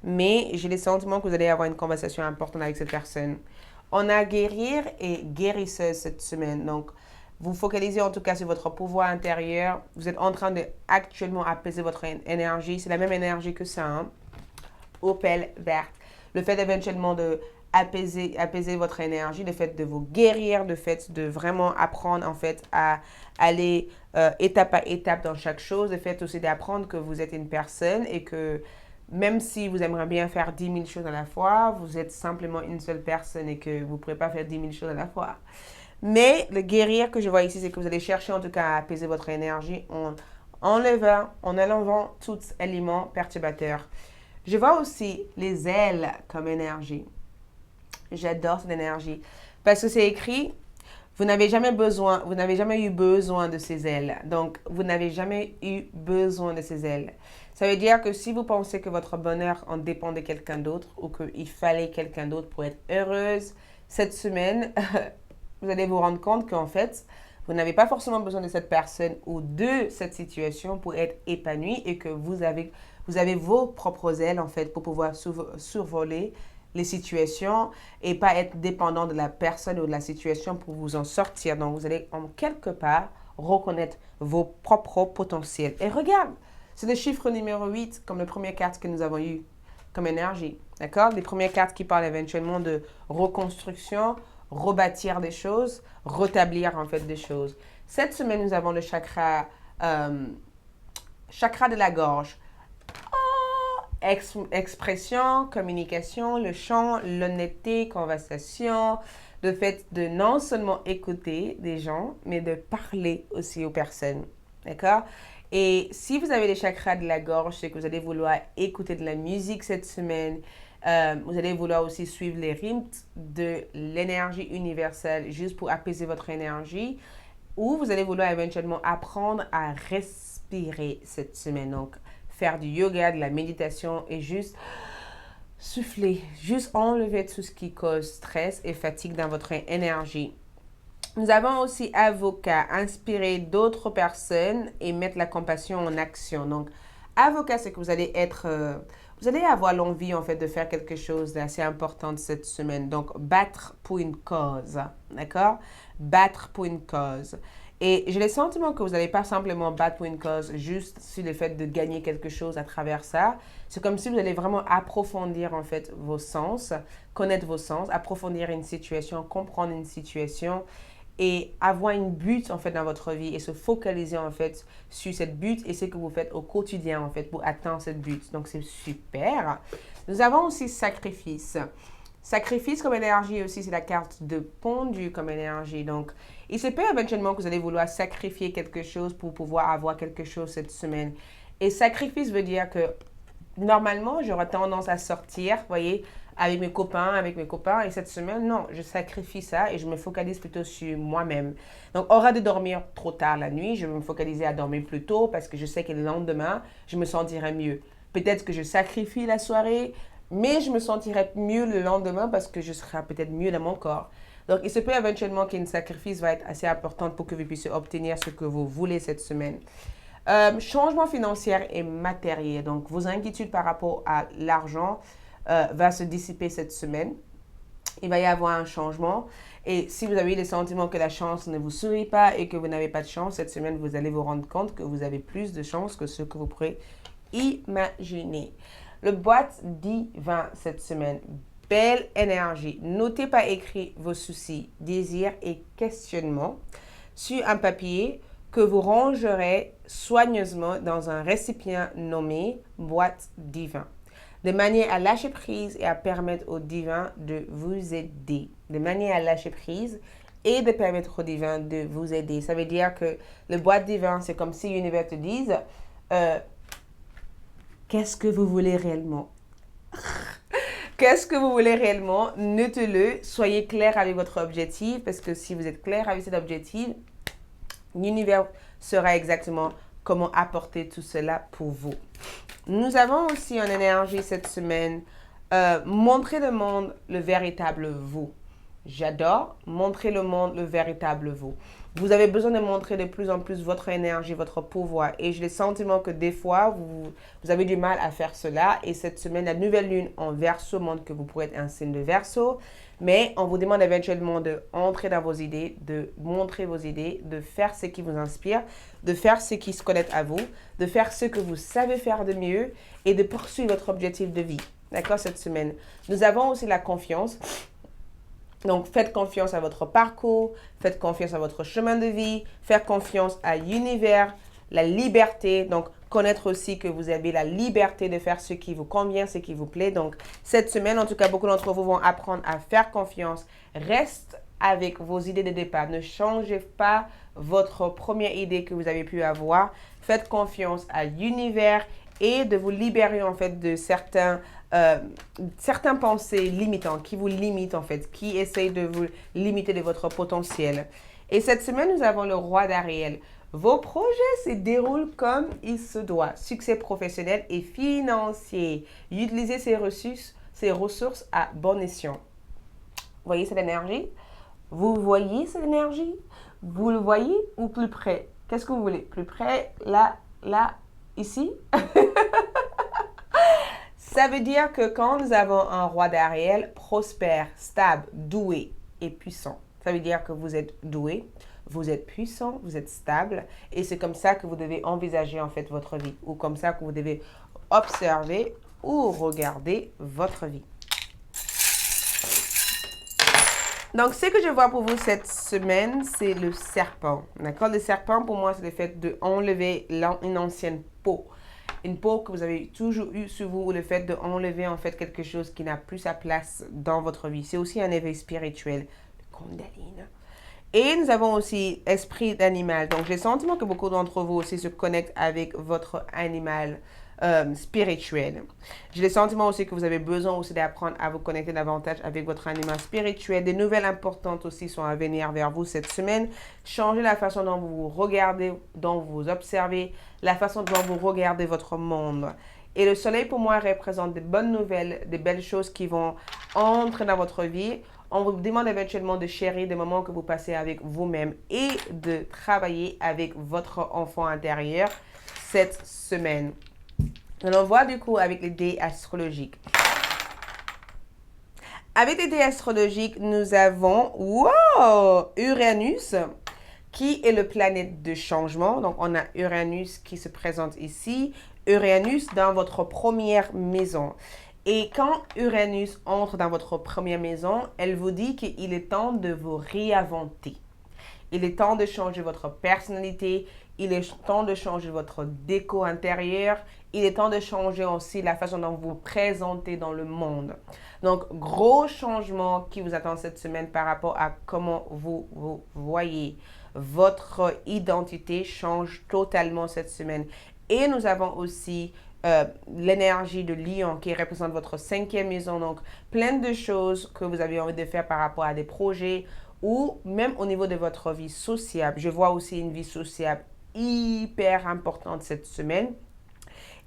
mais j'ai le sentiment que vous allez avoir une conversation importante avec cette personne. On a guérir et guérisseuse cette semaine. Donc, vous focalisez en tout cas sur votre pouvoir intérieur. Vous êtes en train de actuellement apaiser votre énergie. C'est la même énergie que ça, hein? Opale verte. Le fait éventuellement de apaiser votre énergie, le fait de vous guérir, le fait de vraiment apprendre en fait à aller étape à étape dans chaque chose, le fait aussi d'apprendre que vous êtes une personne et que même si vous aimeriez bien faire 10 000 choses à la fois, vous êtes simplement une seule personne et que vous ne pourrez pas faire 10 000 choses à la fois. Mais le guérir que je vois ici, c'est que vous allez chercher en tout cas à apaiser votre énergie en enlevant tout élément perturbateur. Je vois aussi les ailes comme énergie. J'adore cette énergie. Parce que c'est écrit, vous n'avez jamais eu besoin de ces ailes. Donc, vous n'avez jamais eu besoin de ces ailes. Ça veut dire que si vous pensez que votre bonheur en dépend de quelqu'un d'autre ou qu'il fallait quelqu'un d'autre pour être heureuse, cette semaine, vous allez vous rendre compte qu'en fait, vous n'avez pas forcément besoin de cette personne ou de cette situation pour être épanoui et que vous avez vos propres ailes en fait pour pouvoir survoler les situations et pas être dépendant de la personne ou de la situation pour vous en sortir. Donc, vous allez en quelque part reconnaître vos propres potentiels. Et regarde, c'est le chiffre numéro 8 comme la première carte que nous avons eue comme énergie. D'accord? Les premières cartes qui parlent éventuellement de reconstruction, rebâtir des choses, rétablir en fait des choses. Cette semaine, nous avons le chakra de la gorge. Expression, communication, le chant, l'honnêteté, conversation, le fait de non seulement écouter des gens, mais de parler aussi aux personnes. D'accord? Et si vous avez les chakras de la gorge, c'est que vous allez vouloir écouter de la musique cette semaine. Vous allez vouloir aussi suivre les rythmes de l'énergie universelle juste pour apaiser votre énergie. Ou vous allez vouloir éventuellement apprendre à respirer cette semaine. Donc, faire du yoga, de la méditation et juste souffler, juste enlever tout ce qui cause stress et fatigue dans votre énergie. Nous avons aussi avocat, inspirer d'autres personnes et mettre la compassion en action. Donc, avocat, c'est que vous allez avoir l'envie en fait de faire quelque chose d'assez important cette semaine. Donc, battre pour une cause, d'accord? Battre pour une cause. Et j'ai le sentiment que vous n'allez pas simplement battre pour une cause juste sur le fait de gagner quelque chose à travers ça. C'est comme si vous allez vraiment approfondir en fait vos sens, connaître vos sens, approfondir une situation, comprendre une situation et avoir une but en fait dans votre vie et se focaliser en fait sur cette but et ce que vous faites au quotidien en fait pour atteindre cette but. Donc c'est super. Nous avons aussi sacrifice. Sacrifice comme énergie aussi, c'est la carte de pendu comme énergie. Donc, il se peut éventuellement que vous allez vouloir sacrifier quelque chose pour pouvoir avoir quelque chose cette semaine. Et sacrifice veut dire que normalement, j'aurais tendance à sortir, vous voyez, avec mes copains. Et cette semaine, non, je sacrifie ça et je me focalise plutôt sur moi-même. Donc, aura de dormir trop tard la nuit, je vais me focaliser à dormir plus tôt parce que je sais que le lendemain, je me sentirai mieux. Peut-être que je sacrifie la soirée, mais je me sentirai mieux le lendemain parce que je serai peut-être mieux dans mon corps. Donc, il se peut éventuellement qu'un sacrifice va être assez important pour que vous puissiez obtenir ce que vous voulez cette semaine. Changement financier et matériel. Donc, vos inquiétudes par rapport à l'argent va se dissiper cette semaine. Il va y avoir un changement. Et si vous avez le sentiment que la chance ne vous sourit pas et que vous n'avez pas de chance, cette semaine, vous allez vous rendre compte que vous avez plus de chance que ce que vous pourrez imaginer. Le boîte divin cette semaine. Belle énergie. Notez par écrit vos soucis, désirs et questionnements sur un papier que vous rangerez soigneusement dans un récipient nommé boîte divin, de manière à lâcher prise et à permettre au divin de vous aider. De manière à lâcher prise et de permettre au divin de vous aider. Ça veut dire que le boîte divin, c'est comme si l'univers te dise qu'est-ce que vous voulez réellement? Qu'est-ce que vous voulez réellement? Notez-le, soyez clair avec votre objectif, parce que si vous êtes clair avec cet objectif, l'univers saura exactement comment apporter tout cela pour vous. Nous avons aussi en énergie cette semaine, montrer le monde le véritable vous. J'adore montrer le monde le véritable vous. Vous avez besoin de montrer de plus en plus votre énergie, votre pouvoir. Et j'ai le sentiment que des fois, vous avez du mal à faire cela. Et cette semaine, la nouvelle lune en Verseau montre que vous pourrez être un signe de Verseau. Mais on vous demande éventuellement d'entrer dans vos idées, de montrer vos idées, de faire ce qui vous inspire, de faire ce qui se connecte à vous, de faire ce que vous savez faire de mieux et de poursuivre votre objectif de vie. D'accord, cette semaine. Nous avons aussi la confiance. Donc, faites confiance à votre parcours, faites confiance à votre chemin de vie, faites confiance à l'univers, la liberté. Donc, connaître aussi que vous avez la liberté de faire ce qui vous convient, ce qui vous plaît. Donc, cette semaine, en tout cas, beaucoup d'entre vous vont apprendre à faire confiance. Reste avec vos idées de départ. Ne changez pas votre première idée que vous avez pu avoir. Faites confiance à l'univers et de vous libérer en fait de certains pensées limitantes qui vous limitent en fait, qui essayent de vous limiter de votre potentiel. Et cette semaine, nous avons le roi d'Ariel. Vos projets se déroulent comme il se doit. Succès professionnel et financier. Utilisez ces ressources à bon escient. Vous voyez cette énergie? Vous voyez cette énergie? Vous le voyez ou plus près? Qu'est-ce que vous voulez? Plus près? Là, ici? Ça veut dire que quand nous avons un roi d'Ariel prospère, stable, doué et puissant, ça veut dire que vous êtes doué, vous êtes puissant, vous êtes stable et c'est comme ça que vous devez envisager en fait votre vie ou comme ça que vous devez observer ou regarder votre vie. Donc, ce que je vois pour vous cette semaine, c'est le serpent. D'accord? Le serpent, pour moi, c'est le fait d'enlever une ancienne peau. Une peau que vous avez toujours eue sur vous ou le fait d'enlever en fait quelque chose qui n'a plus sa place dans votre vie. C'est aussi un éveil spirituel, le Kundalini. Et nous avons aussi esprit d'animal. Donc, j'ai le sentiment que beaucoup d'entre vous aussi se connectent avec votre animal spirituel. J'ai le sentiment aussi que vous avez besoin aussi d'apprendre à vous connecter davantage avec votre animal spirituel. Des nouvelles importantes aussi sont à venir vers vous cette semaine. Changez la façon dont vous vous regardez, dont vous vous observez, la façon dont vous regardez votre monde. Et le soleil pour moi représente des bonnes nouvelles, des belles choses qui vont entrer dans votre vie. On vous demande éventuellement de chérir des moments que vous passez avec vous-même et de travailler avec votre enfant intérieur cette semaine. On voit du coup avec les dés astrologiques. Avec les dés astrologiques, nous avons Uranus qui est le planète de changement. Donc, on a Uranus qui se présente ici. Uranus dans votre première maison. Et quand Uranus entre dans votre première maison, elle vous dit qu'il est temps de vous réinventer. Il est temps de changer votre personnalité. Il est temps de changer votre déco intérieure. Il est temps de changer aussi la façon dont vous vous présentez dans le monde. Donc, gros changement qui vous attend cette semaine par rapport à comment vous vous voyez. Votre identité change totalement cette semaine. Et nous avons aussi l'énergie de Lion qui représente votre 5e maison. Donc, plein de choses que vous avez envie de faire par rapport à des projets ou même au niveau de votre vie sociable. Je vois aussi une vie sociable hyper importante cette semaine.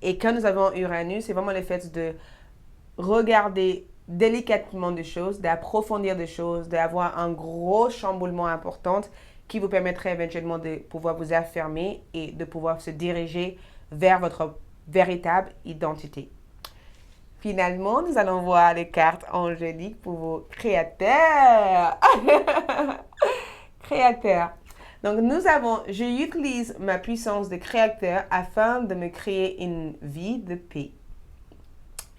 Et quand nous avons Uranus, c'est vraiment le fait de regarder délicatement des choses, d'approfondir des choses, d'avoir un gros chamboulement important qui vous permettrait éventuellement de pouvoir vous affirmer et de pouvoir se diriger vers votre véritable identité. Finalement, nous allons voir les cartes angéliques pour vos créateurs. Créateurs. Donc, j'utilise ma puissance de créateur afin de me créer une vie de paix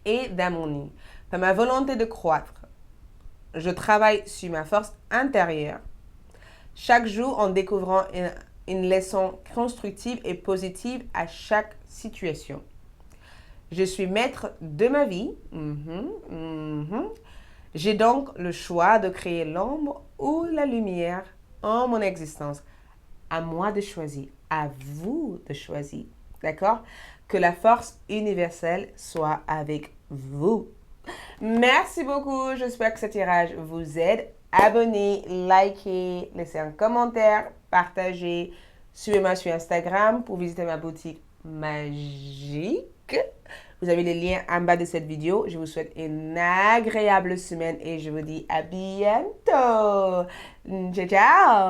et d'harmonie. Par ma volonté de croître, je travaille sur ma force intérieure. Chaque jour, en découvrant une leçon constructive et positive à chaque situation. Je suis maître de ma vie. J'ai donc le choix de créer l'ombre ou la lumière en mon existence. À moi de choisir, à vous de choisir. D'accord? Que la force universelle soit avec vous. Merci beaucoup. J'espère que ce tirage vous aide. Abonnez, likez, laissez un commentaire, partagez. Suivez-moi sur Instagram pour visiter ma boutique magique. Vous avez les liens en bas de cette vidéo. Je vous souhaite une agréable semaine et je vous dis à bientôt. Ciao, ciao!